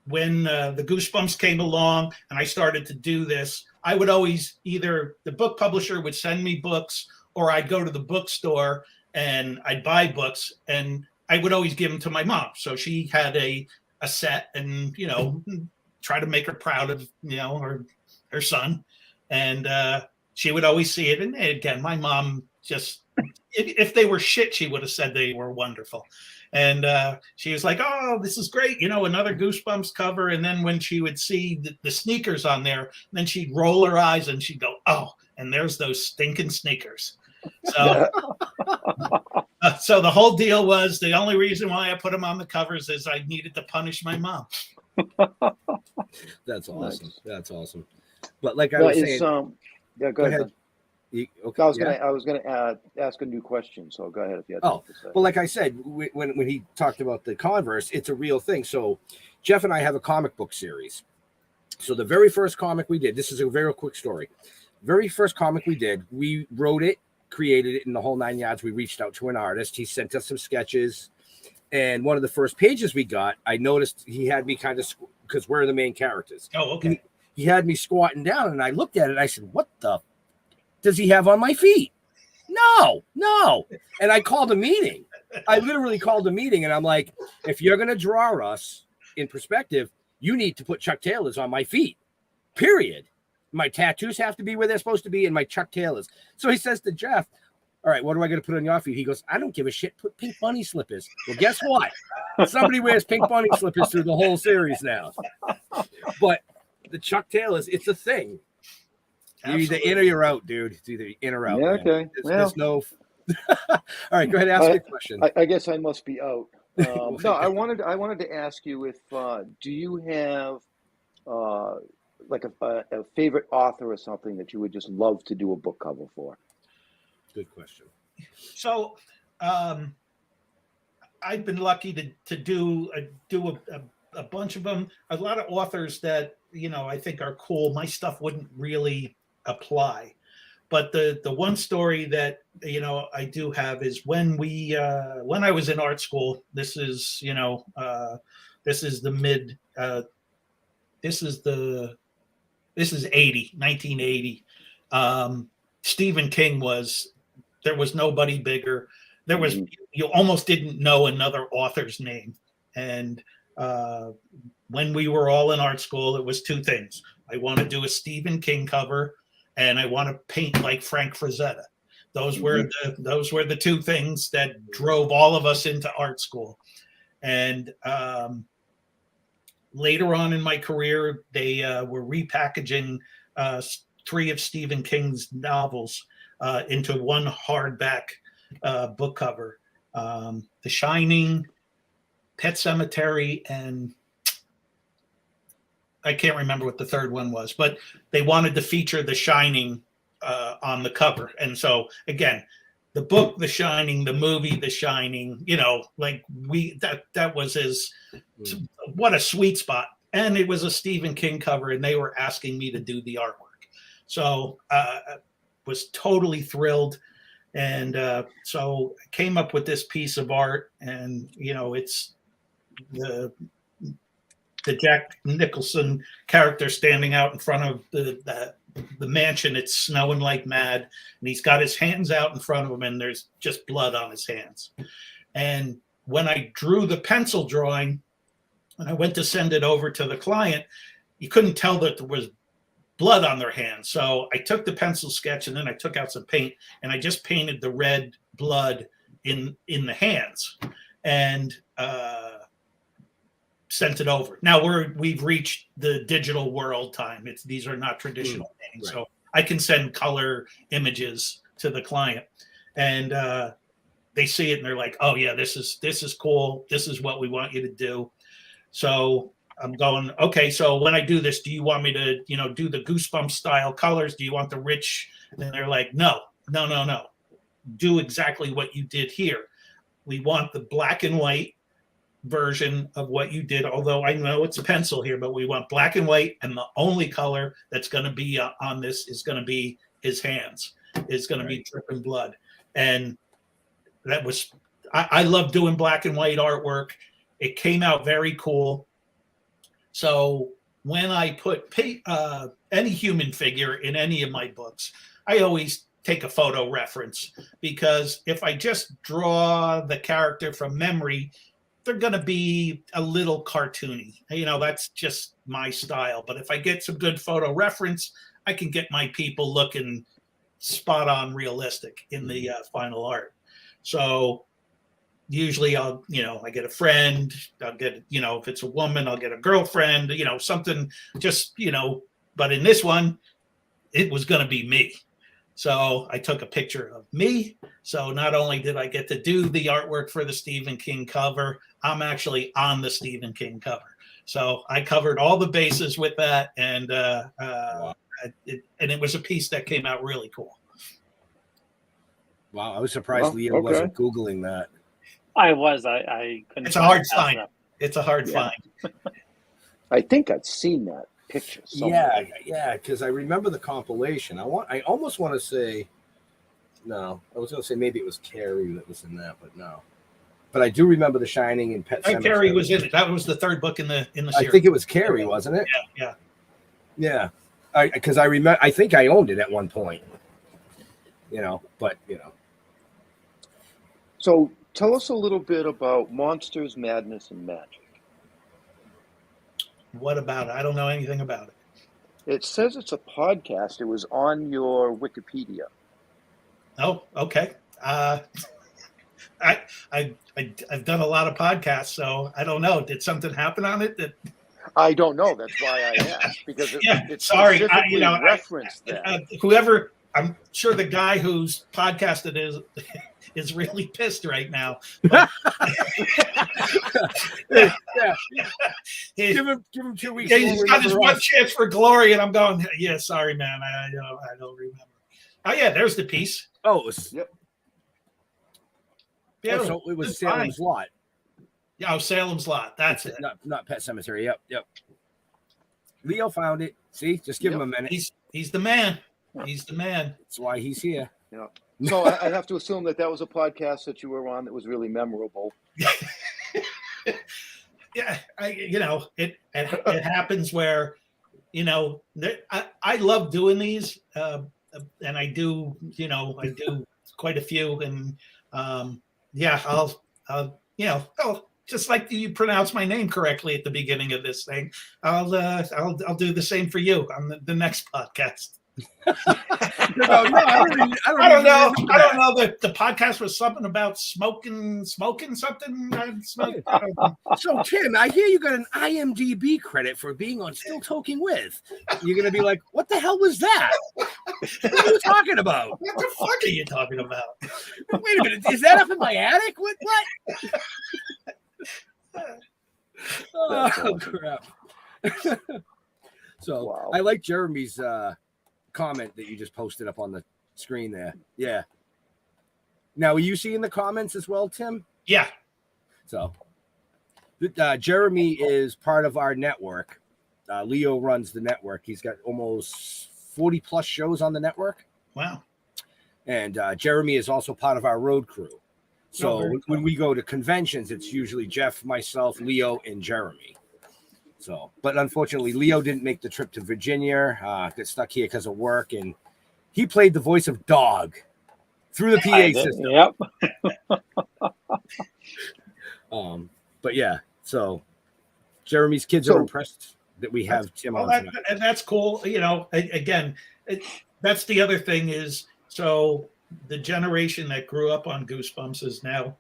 when the Goosebumps came along and I started to do this, I would always, either the book publisher would send me books, or I'd go to the bookstore and I'd buy books, and I would always give them to my mom. So she had a set, and, try to make her proud of, her son. And she would always see it. And again, my mom just, if they were shit, she would have said they were wonderful. And she was like, oh, this is great. Another Goosebumps cover. And then when she would see the sneakers on there, then she'd roll her eyes and she'd go, oh, and there's those stinking sneakers. So, so the whole deal was, the only reason why I put them on the covers is I needed to punish my mom. That's awesome. Nice. That's awesome. But like I was saying, yeah, go ahead. Okay, I was gonna ask a new question. So go ahead if you had something to say. Well, like I said, when he talked about the Converse, it's a real thing. So Jeff and I have a comic book series. So the very first comic we did, this is a very quick story. Very first comic we did, we wrote it, created it in the whole 9 yards. We reached out to an artist. He sent us some sketches. And one of the first pages we got, I noticed he had me kind of, because we're the main characters. Oh, okay. He had me squatting down, and I looked at it, and I said, what the does he have on my feet? No. And I called a meeting. I literally called a meeting, and I'm like, if you're going to draw us in perspective, you need to put Chuck Taylors on my feet, period. My tattoos have to be where they're supposed to be, and my Chuck Taylors. So he says to Jeff, all right, what do I got to put on your feet? He goes, I don't give a shit. Put pink bunny slippers. Well, guess what? Somebody wears pink bunny slippers through the whole series now. But the Chuck Taylors, it's a thing. You're either in or you're out, dude. It's either in or out. Yeah, okay. There's no. All right, go ahead. Ask me a question. I guess I must be out. No, I wanted to ask you if do you have like a favorite author or something that you would just love to do a book cover for? Good question. So, I've been lucky to do a bunch of them. A lot of authors that I think are cool. My stuff wouldn't really apply, but the one story that I do have is when I was in art school. This is this is 1980. Stephen King there was nobody bigger. There was, you almost didn't know another author's name. And when we were all in art school, it was two things. I want to do a Stephen King cover, and I want to paint like Frank Frazetta. Those were the two things that drove all of us into art school. And later on in my career, they were repackaging 3 of Stephen King's novels into one hardback book cover. The Shining, Pet Sematary, and I can't remember what the third one was, but they wanted to feature The Shining on the cover. And so again, the book The Shining, the movie The Shining, that was what a sweet spot. And it was a Stephen King cover, and they were asking me to do the artwork. So was totally thrilled. And so I came up with this piece of art, and it's the Jack Nicholson character standing out in front of the mansion. It's snowing like mad, and he's got his hands out in front of him, and there's just blood on his hands. And when I drew the pencil drawing, and I went to send it over to the client, you couldn't tell that there was blood on their hands. So I took the pencil sketch, and then I took out some paint, and I just painted the red blood in the hands, and sent it over. Now we've reached the digital world time. These are not traditional things, right. So I can send color images to the client, and they see it and they're like, "Oh yeah, this is cool. This is what we want you to do." So I'm going, okay. So when I do this, do you want me to, do the Goosebumps style colors? Do you want the rich? And they're like, no. Do exactly what you did here. We want the black and white version of what you did, although I know it's a pencil here, but we want black and white, and the only color that's going to be on this is going to be his hands. It's going to be dripping blood. And that was, I love doing black and white artwork. It came out very cool. So when I put any human figure in any of my books, I always take a photo reference, because if I just draw the character from memory, they're going to be a little cartoony. That's just my style. But if I get some good photo reference, I can get my people looking spot on realistic in the final art. So usually I get a friend, I'll get, if it's a woman, I'll get a girlfriend, something just, but in this one, it was going to be me. So I took a picture of me. So not only did I get to do the artwork for the Stephen King cover, I'm actually on the Stephen King cover. So I covered all the bases with that, and it was a piece that came out really cool. Wow, I was surprised Leo wasn't Googling that. I was. I couldn't. It's a hard find. It's a hard find. I think I've seen that picture somewhere. Yeah, because I remember the compilation. I almost want to say, no, I was going to say maybe it was Carrie that was in that, but no. But I do remember The Shining and Pet Sematary. Carrie was in it. That was the third book in the series. I think it was Carrie, wasn't it? Yeah. Because I remember. I think I owned it at one point. But. So tell us a little bit about Monsters, Madness, and Magic. What about it? I don't know anything about it. It says it's a podcast. It was on your Wikipedia. Oh, okay. I've done a lot of podcasts, so I don't know. Did something happen on it? I don't know. That's why I asked, because it's sorry. specifically referenced that. Whoever, I'm sure the guy whose podcast it is really pissed right now. Give him 2 weeks. Yeah, he's got his one chance for glory, and I'm going, yeah, sorry, man. I don't remember. Oh, yeah, there's the piece. Oh, it was. Yep. Yeah, so it was Salem's Lot. Yeah, Salem's Lot. That's it. Not Pet Sematary. Yep. Leo found it. See, just give him a minute. He's the man. He's the man. That's why he's here. Yeah. So I have to assume that was a podcast that you were on that was really memorable. Yeah, it happens where, I love doing these, and I do quite a few, and I'll just like you pronounce my name correctly at the beginning of this thing, I'll do the same for you on the next podcast. I don't know. The podcast was something about smoking something. So Tim, I hear you got an IMDb credit for being on Still Toking with. You're gonna be like, what the hell was that? What are you talking about? What the fuck are you talking about? Wait a minute, is that up in my attic? What? Oh crap. So wow. I like Jeremy's comment that you just posted up on the screen there. Yeah. Now, are you seeing the comments as well, Tim? Yeah. So, Jeremy is part of our network. Leo runs the network. He's got almost 40 plus shows on the network. Wow. And Jeremy is also part of our road crew. So very when we go to conventions, it's usually Jeff, myself, Leo, and Jeremy. So, but unfortunately, Leo didn't make the trip to Virginia. Got stuck here because of work, and he played the voice of Dog through the PA system. Yep. But yeah, so Jeremy's kids are impressed that we have Tim on tonight. And that's cool. You know, again, that's the other thing is, so the generation that grew up on Goosebumps is now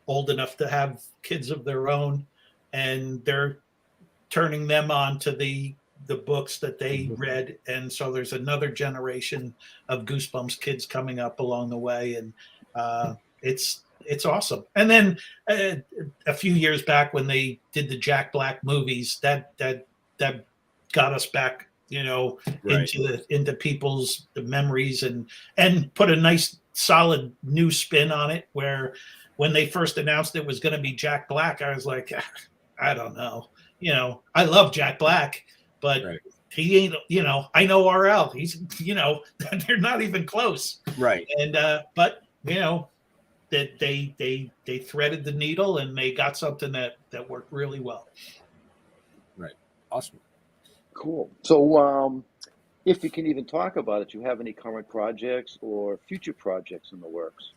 old enough to have kids of their own, and they're turning them on to the books that they read. And so there's another generation of Goosebumps kids coming up along the way. And it's awesome. And then a few years back when they did the Jack Black movies, that got us back, you know, Right. into people's memories and put a nice solid new spin on it, where when they first announced it was going to be Jack Black, I was like, I don't know. You know, I love Jack Black, but he ain't, you know, I know RL. He's, you know, they're not even close. Right. And, but, you know, that they threaded the needle and they got something that worked really well. Right. Awesome. Cool. So, if you can even talk about it, do you have any current projects or future projects in the works?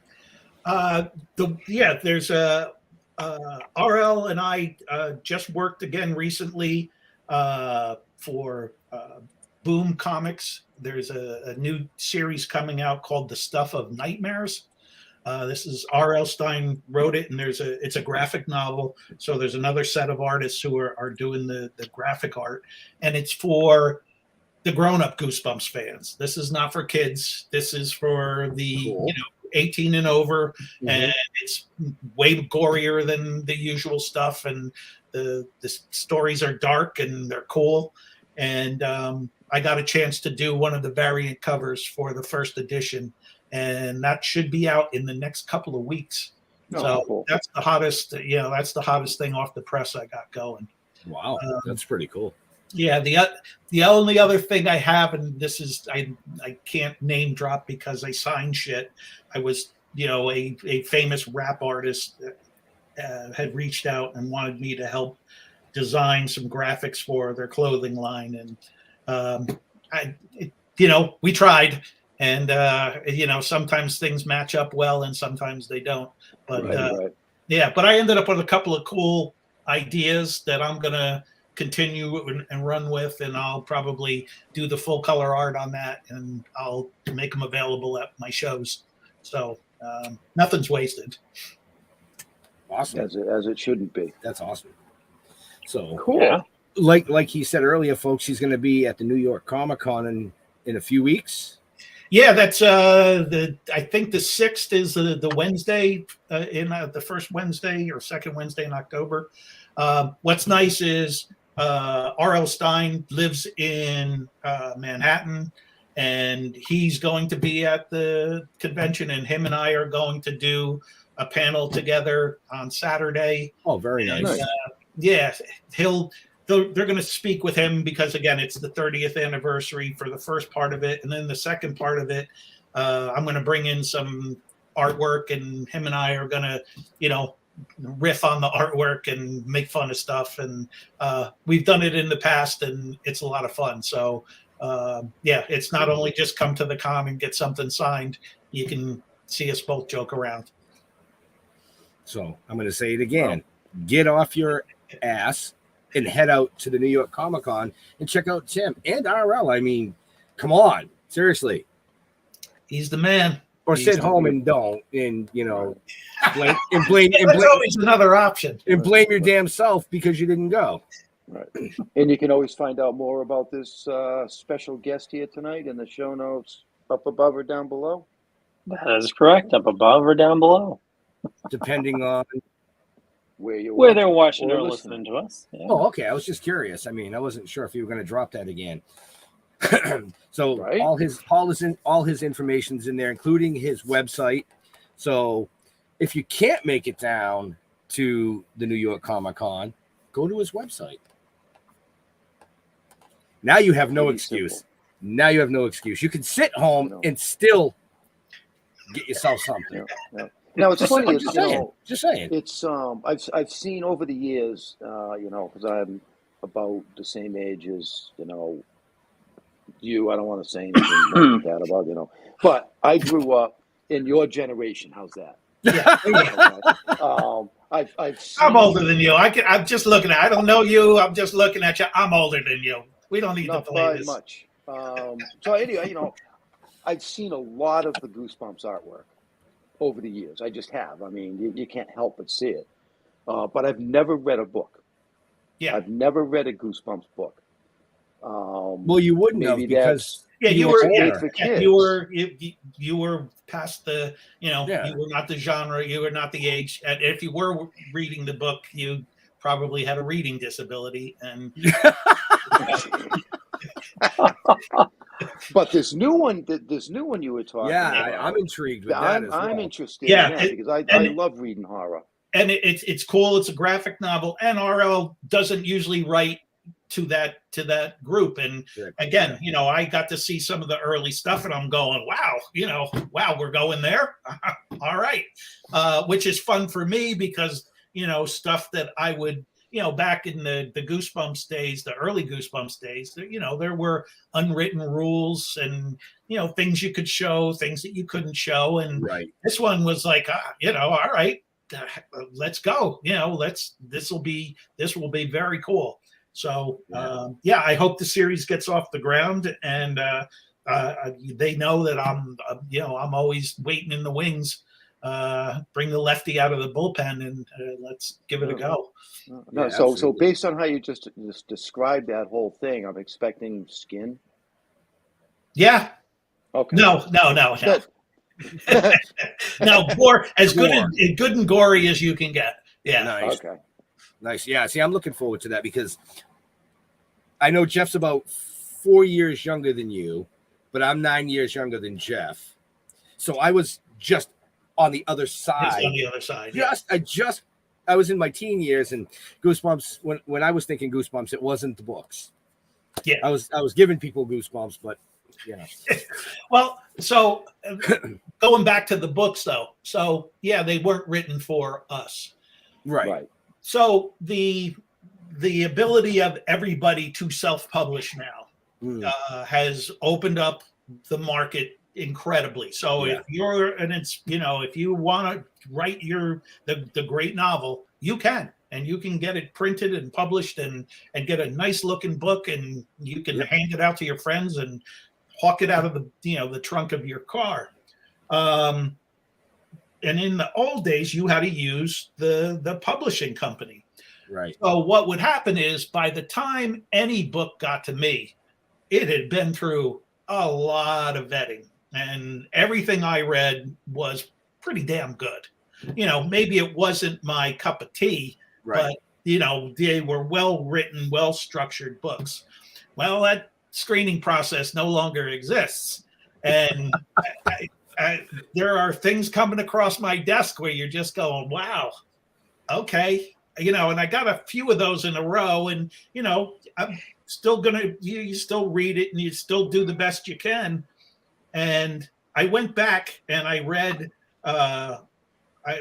There's RL and I just worked again recently for Boom Comics. There's a new series coming out called The Stuff of Nightmares. This is R.L. Stine wrote it, and it's a graphic novel. So there's another set of artists who are doing the graphic art, and it's for the grown-up Goosebumps fans. This is not for kids. This is for the 18 and over, and it's way gorier than the usual stuff. And the stories are dark and they're cool. And I got a chance to do one of the variant covers for the first edition, and that should be out in the next couple of weeks. Cool. That's the hottest, that's the hottest thing off the press I got going. Wow, that's pretty cool. Yeah, the only other thing I have, and this is I can't name drop because I signed shit. I was, a famous rap artist had reached out and wanted me to help design some graphics for their clothing line, and we tried, and sometimes things match up well and sometimes they don't. But but I ended up with a couple of cool ideas that I'm gonna continue and run with, and I'll probably do the full color art on that, and I'll make them available at my shows. So nothing's wasted. Awesome. As it shouldn't be. That's awesome. So cool. Yeah. Like he said earlier, folks, he's going to be at the New York Comic-Con in a few weeks. Yeah, that's I think the 6th is the Wednesday in the first Wednesday or second Wednesday in October. What's nice is R.L. Stine lives in Manhattan, and he's going to be at the convention, and him and I are going to do a panel together on Saturday. Oh, very nice. They're going to speak with him because, again, it's the 30th anniversary for the first part of it. And then the second part of it, I'm going to bring in some artwork, and him and I are going to, riff on the artwork and make fun of stuff. And we've done it in the past, and it's a lot of fun. So, it's not only just come to the con and get something signed. You can see us both joke around. So I'm going to say it again. Get off your ass and head out to the New York Comic-Con and check out Tim and RL. I mean, come on, seriously. He's the man. Or sit home and don't, and blame That's always another option. And blame your damn self because you didn't go. Right. And you can always find out more about this special guest here tonight in the show notes up above or down below. That is correct. Up above or down below, depending on where they're watching or listening to us. Yeah. Oh, okay. I was just curious. I mean, I wasn't sure if you were going to drop that again. So all his information's in there, including his website. So if you can't make it down to the New York Comic-Con, go to his website. Now you have no excuse. Simple. Now you have no excuse. You can sit home and still Get yourself something. Yeah. Now it's funny. Just saying. Just saying. It's I've seen over the years, because I'm about the same age as you. I don't want to say anything like that about but I grew up in your generation. How's that? Yeah. I've seen, I'm older than you. I'm just looking at. I don't know you. I'm just looking at you. I'm older than you. We don't need to play this much. So anyway, I've seen a lot of the Goosebumps artwork over the years. I just have. I mean, you can't help but see it. But I've never read a book. Yeah. I've never read a Goosebumps book. Well, you wouldn't have because you were past the you were not the genre, you were not the age. And if you were reading the book, you probably had a reading disability. And but this new one you were talking about, I'm intrigued with that. I'm interested in that because I love reading horror. And it's cool. It's a graphic novel, and RL doesn't usually write to that group. And again, I got to see some of the early stuff, and I'm going, wow, we're going there. All right, which is fun for me because stuff that I would. Back in the Goosebumps days, the early Goosebumps days, there were unwritten rules and, things you could show, things that you couldn't show. And this one was like, all right, let's go. This will be very cool. So, I hope the series gets off the ground and they know that I'm always waiting in the wings. Bring the lefty out of the bullpen and let's give it a go. No, so based on how you just described that whole thing, I'm expecting skin. Yeah. Okay. No. No, gore as good and gory as you can get. Yeah. Nice. Okay. Nice. Yeah. See, I'm looking forward to that because I know Jeff's about 4 years younger than you, but I'm 9 years younger than Jeff. So I was just on the other side. It's on the other side. I was in my teen years, and Goosebumps. When I was thinking Goosebumps, it wasn't the books. Yeah, I was giving people Goosebumps, but Well, so going back to the books, though. So they weren't written for us. Right. So the ability of everybody to self-publish now has opened up the market incredibly. So if you want to write the great novel, you can, and you can get it printed and published and get a nice looking book, and you can hand it out to your friends and hawk it out of the trunk of your car. And in the old days, you had to use the publishing company. Right. So what would happen is by the time any book got to me, it had been through a lot of vetting. And everything I read was pretty damn good. Maybe it wasn't my cup of tea, but, they were well-written, well-structured books. Well, that screening process no longer exists. And there are things coming across my desk where you're just going, wow, okay. And I got a few of those in a row, and, I'm still you still read it and you still do the best you can. And I went back and I read, I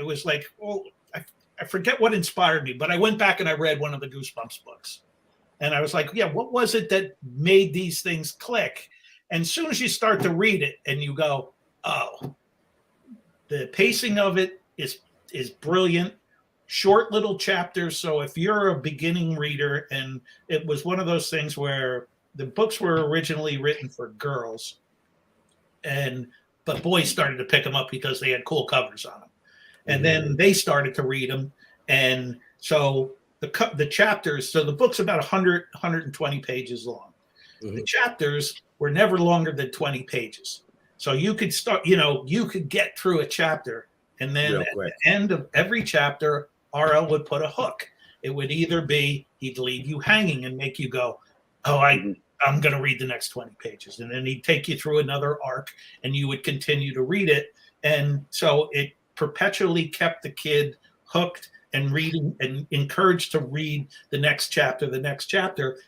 was like, I forget what inspired me, but I went back and I read one of the Goosebumps books. And I was like, what was it that made these things click? And as soon as you start to read it and you go, oh, the pacing of it is brilliant. Short little chapters. So if you're a beginning reader, and it was one of those things where the books were originally written for girls, but boys started to pick them up because they had cool covers on them. And then they started to read them. And so the chapters, so the book's about 100, 120 pages long. The chapters were never longer than 20 pages. So you could start, you could get through a chapter, and then at the end of every chapter, RL would put a hook. It would either be he'd leave you hanging and make you go, oh, I'm going to read the next 20 pages. And then he'd take you through another arc, and you would continue to read it. And so it perpetually kept the kid hooked and reading and encouraged to read the next chapter.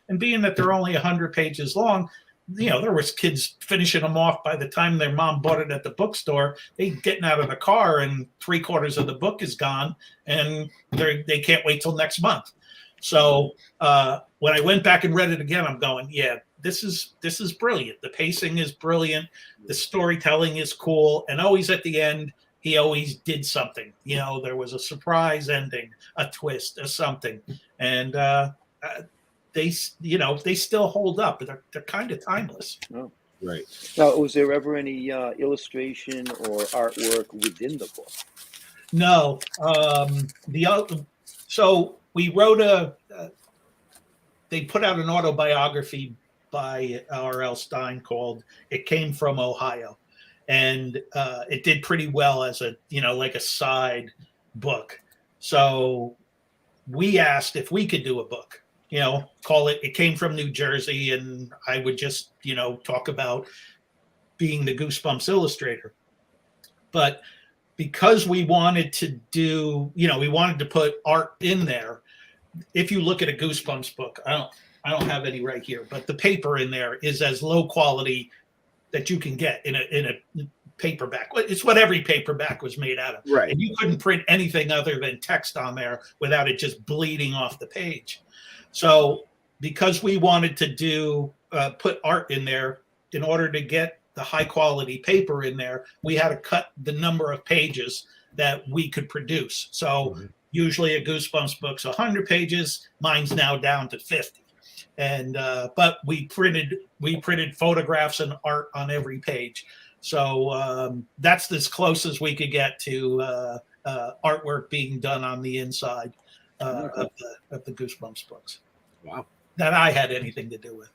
And being that they're only 100 pages long, there was kids finishing them off by the time their mom bought it at the bookstore. They getting out of the car and 3/4 of the book is gone, and they can't wait till next month. So when I went back and read it again, I'm going, yeah, this is brilliant. The pacing is brilliant. The storytelling is cool, and always at the end, he always did something. There was a surprise ending, a twist, or something, and they still hold up. They're kind of timeless. Oh. Right. Now, was there ever any illustration or artwork within the book? No. So we wrote they put out an autobiography by R.L. Stine called "It Came from Ohio," and it did pretty well as a like a side book. So we asked if we could do a book. Call it "It Came from New Jersey," and I would just talk about being the Goosebumps illustrator. But because we wanted to do, we wanted to put art in there. If you look at a Goosebumps book, I don't have any right here, but the paper in there is as low quality that you can get in a paperback. It's what every paperback was made out of. Right. And you couldn't print anything other than text on there without it just bleeding off the page. So because we wanted to do put art in there, in order to get the high quality paper in there, we had to cut the number of pages that we could produce. So usually a Goosebumps book's 100 pages. Mine's now down to 50. And but we printed photographs and art on every page. So that's as close as we could get to artwork being done on the inside of the Goosebumps books. Wow. That I had anything to do with.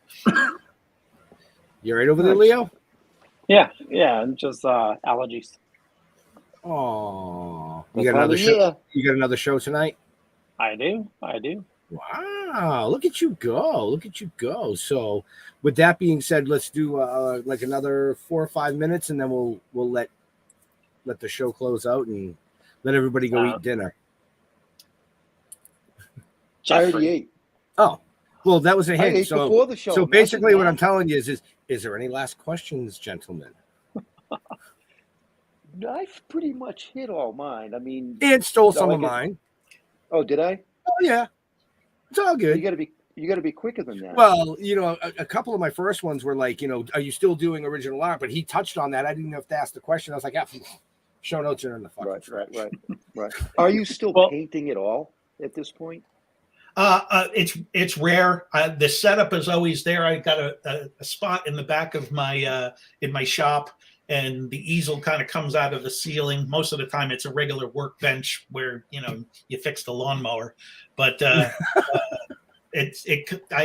You right over there, Leo? Yeah, just allergies. Oh, you got another show? Yeah. You got another show tonight? I do. Wow, look at you go. So with that being said, let's do like another 4 or 5 minutes, and then we'll let the show close out and let everybody go eat dinner. I already ate. Oh, well, that was a I hint. ate So before the show. so Imagine basically what that. I'm telling you is there any last questions, gentlemen? I've pretty much hit all mine. I mean, And stole so some I of get- mine. Oh, did I? Oh yeah, it's all good. You got to be quicker than that. Well, a couple of my first ones were like, are you still doing original art? But he touched on that. I didn't have to ask the question. I was like, yeah, show notes are in the fucking right. Are you still Well- painting at all at this point? It's rare. The setup is always there. I got a spot in the back of my in my shop, and the easel kind of comes out of the ceiling. Most of the time, it's a regular workbench where you fix the lawnmower. But I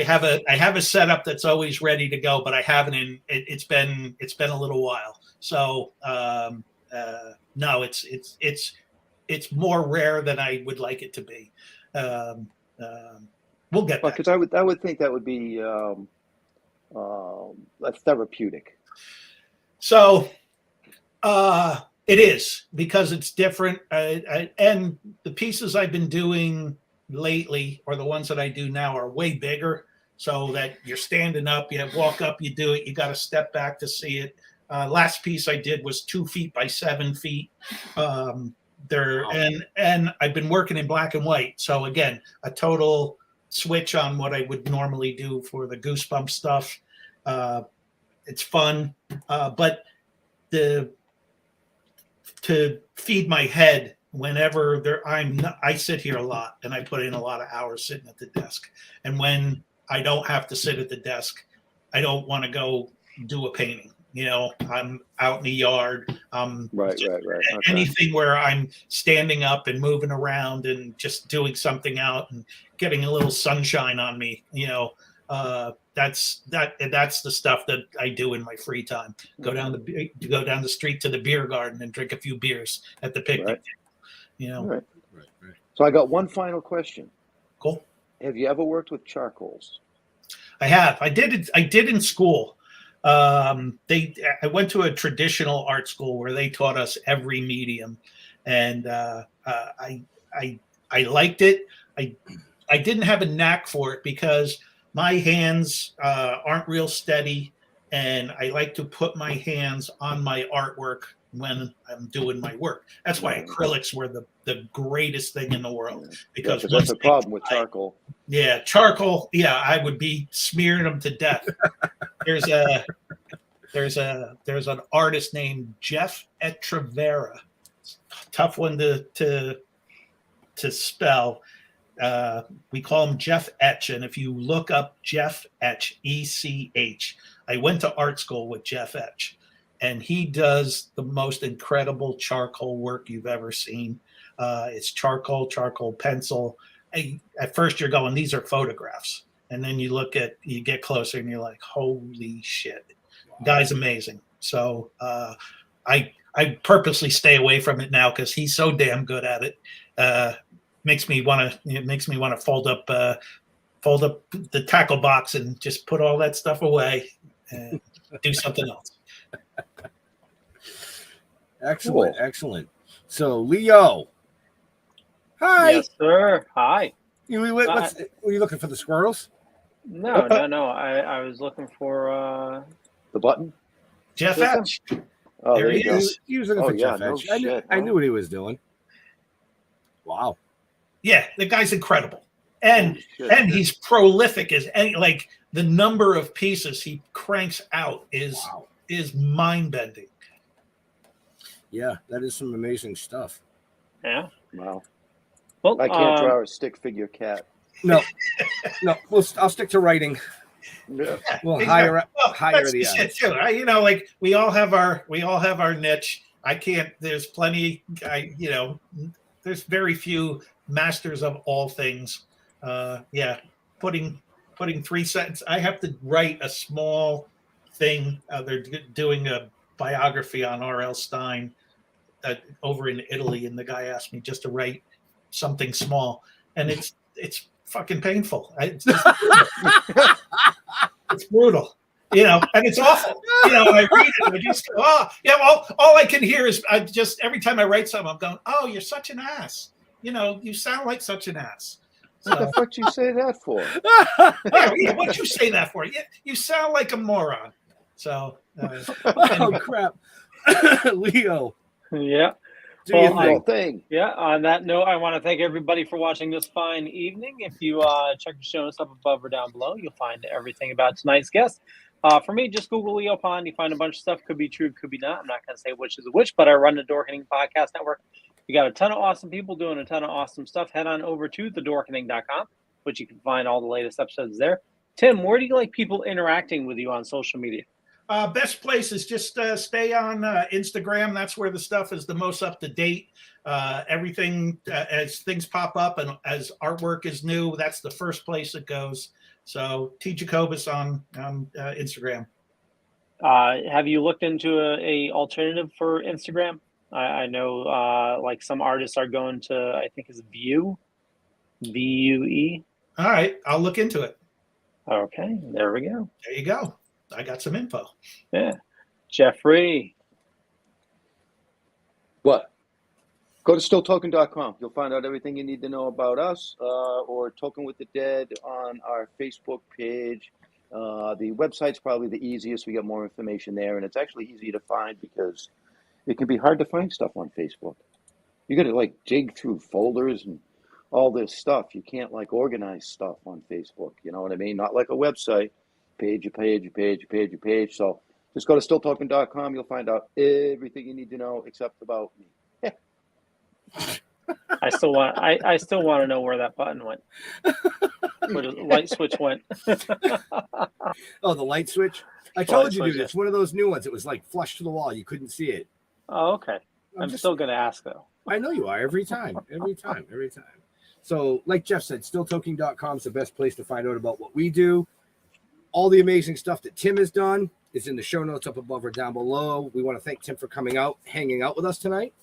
have a setup that's always ready to go, but I haven't. It's been a little while. So no, it's more rare than I would like it to be. We'll get that. Because I would think that would be that's therapeutic. So it is, because it's different. And the pieces I've been doing lately, or the ones that I do now, are way bigger, so that you're standing up, you walk up, you do it, you got to step back to see it. Last piece I did was 2 feet by 7 feet. And I've been working in black and white. So again, a total switch on what I would normally do for the Goosebumps stuff. It's fun, but to feed my head whenever I sit here a lot, and I put in a lot of hours sitting at the desk. And when I don't have to sit at the desk, I don't want to go do a painting. I'm out in the yard. Right. Okay. Anything where I'm standing up and moving around and just doing something out and getting a little sunshine on me. That's the stuff that I do in my free time. Go down the street to the beer garden and drink a few beers at the picnic. Right. Right. So I got one final question. Cool. Have you ever worked with charcoals? I have. I did in school. I went to a traditional art school where they taught us every medium, and I liked it. I didn't have a knack for it because my hands aren't real steady. and I like to put my hands on my artwork when I'm doing my work. That's why acrylics were the greatest thing in the world, because that's the problem with charcoal. Charcoal. Yeah, I would be smearing them to death. There's an artist named Jeff Etrevera. Tough one to spell. We call him Jeff Etch, and if you look up Jeff Etch, ECH, I went to art school with Jeff Etch, and he does the most incredible charcoal work you've ever seen. It's charcoal pencil. At first you're going, these are photographs, and then you get closer and you're like, holy shit. Guy's amazing. So I purposely stay away from it now because he's so damn good at it. It makes me want to fold up the tackle box and just put all that stuff away and do something else. Excellent, excellent. So Leo, hi. Yes, sir. Hi. Were you looking for the squirrels? No. I was looking for the button. Jeff Etch. Oh, there he is. He was looking for Jeff Etch. I knew what he was doing. Wow. Yeah, the guy's incredible, and he's prolific as any. Like the number of pieces he cranks out is mind bending. Yeah, that is some amazing stuff. Yeah. Wow. Well, I can't draw a stick figure cat. No. I'll stick to writing. Yeah. We'll Exactly. hire the odds. Too. Like we all have our niche. I can't. There's plenty. There's very few masters of all things. Putting 3 sentences. I have to write a small thing. They're doing a biography on R.L. Stine over in Italy, and the guy asked me just to write something small, and it's fucking painful. It's brutal, and it's awful. I read it and I just go, all I can hear is every time I write something, I'm going, oh, you're such an ass. You sound like such an ass. So, what the fuck do you say that for? What'd you say that for? You sound like a moron. So, oh crap, Leo. Yeah. Yeah. On that note, I want to thank everybody for watching this fine evening. If you check the show notes up above or down below, you'll find everything about tonight's guest. For me, just Google Leo Pond. You find a bunch of stuff. Could be true, could be not. I'm not going to say which is which, but I run the Dorkening Podcast Network. We got a ton of awesome people doing a ton of awesome stuff. Head on over to thedorkening.com, which you can find all the latest episodes there. Tim, where do you like people interacting with you on social media? Best place is just stay on Instagram. That's where the stuff is the most up to date. Everything as things pop up and as artwork is new, that's the first place it goes. So T Jacobus on Instagram. Have you looked into a alternative for Instagram? I know like some artists are going to, I think it's Vue, VUE. All right, I'll look into it. Okay, there we go. There you go. I got some info. Yeah. Jeffrey. What? Go to stilltoking.com. You'll find out everything you need to know about us or Token with the Dead on our Facebook page. The website's probably the easiest. We got more information there, and it's actually easy to find because it can be hard to find stuff on Facebook. You got to dig through folders and all this stuff. You can't organize stuff on Facebook. You know what I mean? Not like a website. Page. So just go to stilltoking.com. You'll find out everything you need to know except about me. I still want to know where that button went. Where the light switch went. Oh, the light switch? I told you, dude, it's one of those new ones. It was flush to the wall. You couldn't see it. Oh, okay. I'm still going to ask, though. I know you are every time. So, like Jeff said, stilltoking.com is the best place to find out about what we do. All the amazing stuff that Tim has done is in the show notes up above or down below. We want to thank Tim for hanging out with us tonight.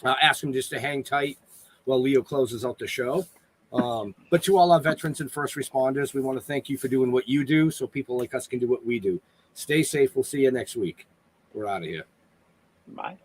Ask him just to hang tight while Leo closes out the show. But to all our veterans and first responders, we want to thank you for doing what you do so people like us can do what we do. Stay safe. We'll see you next week. We're out of here. Bye.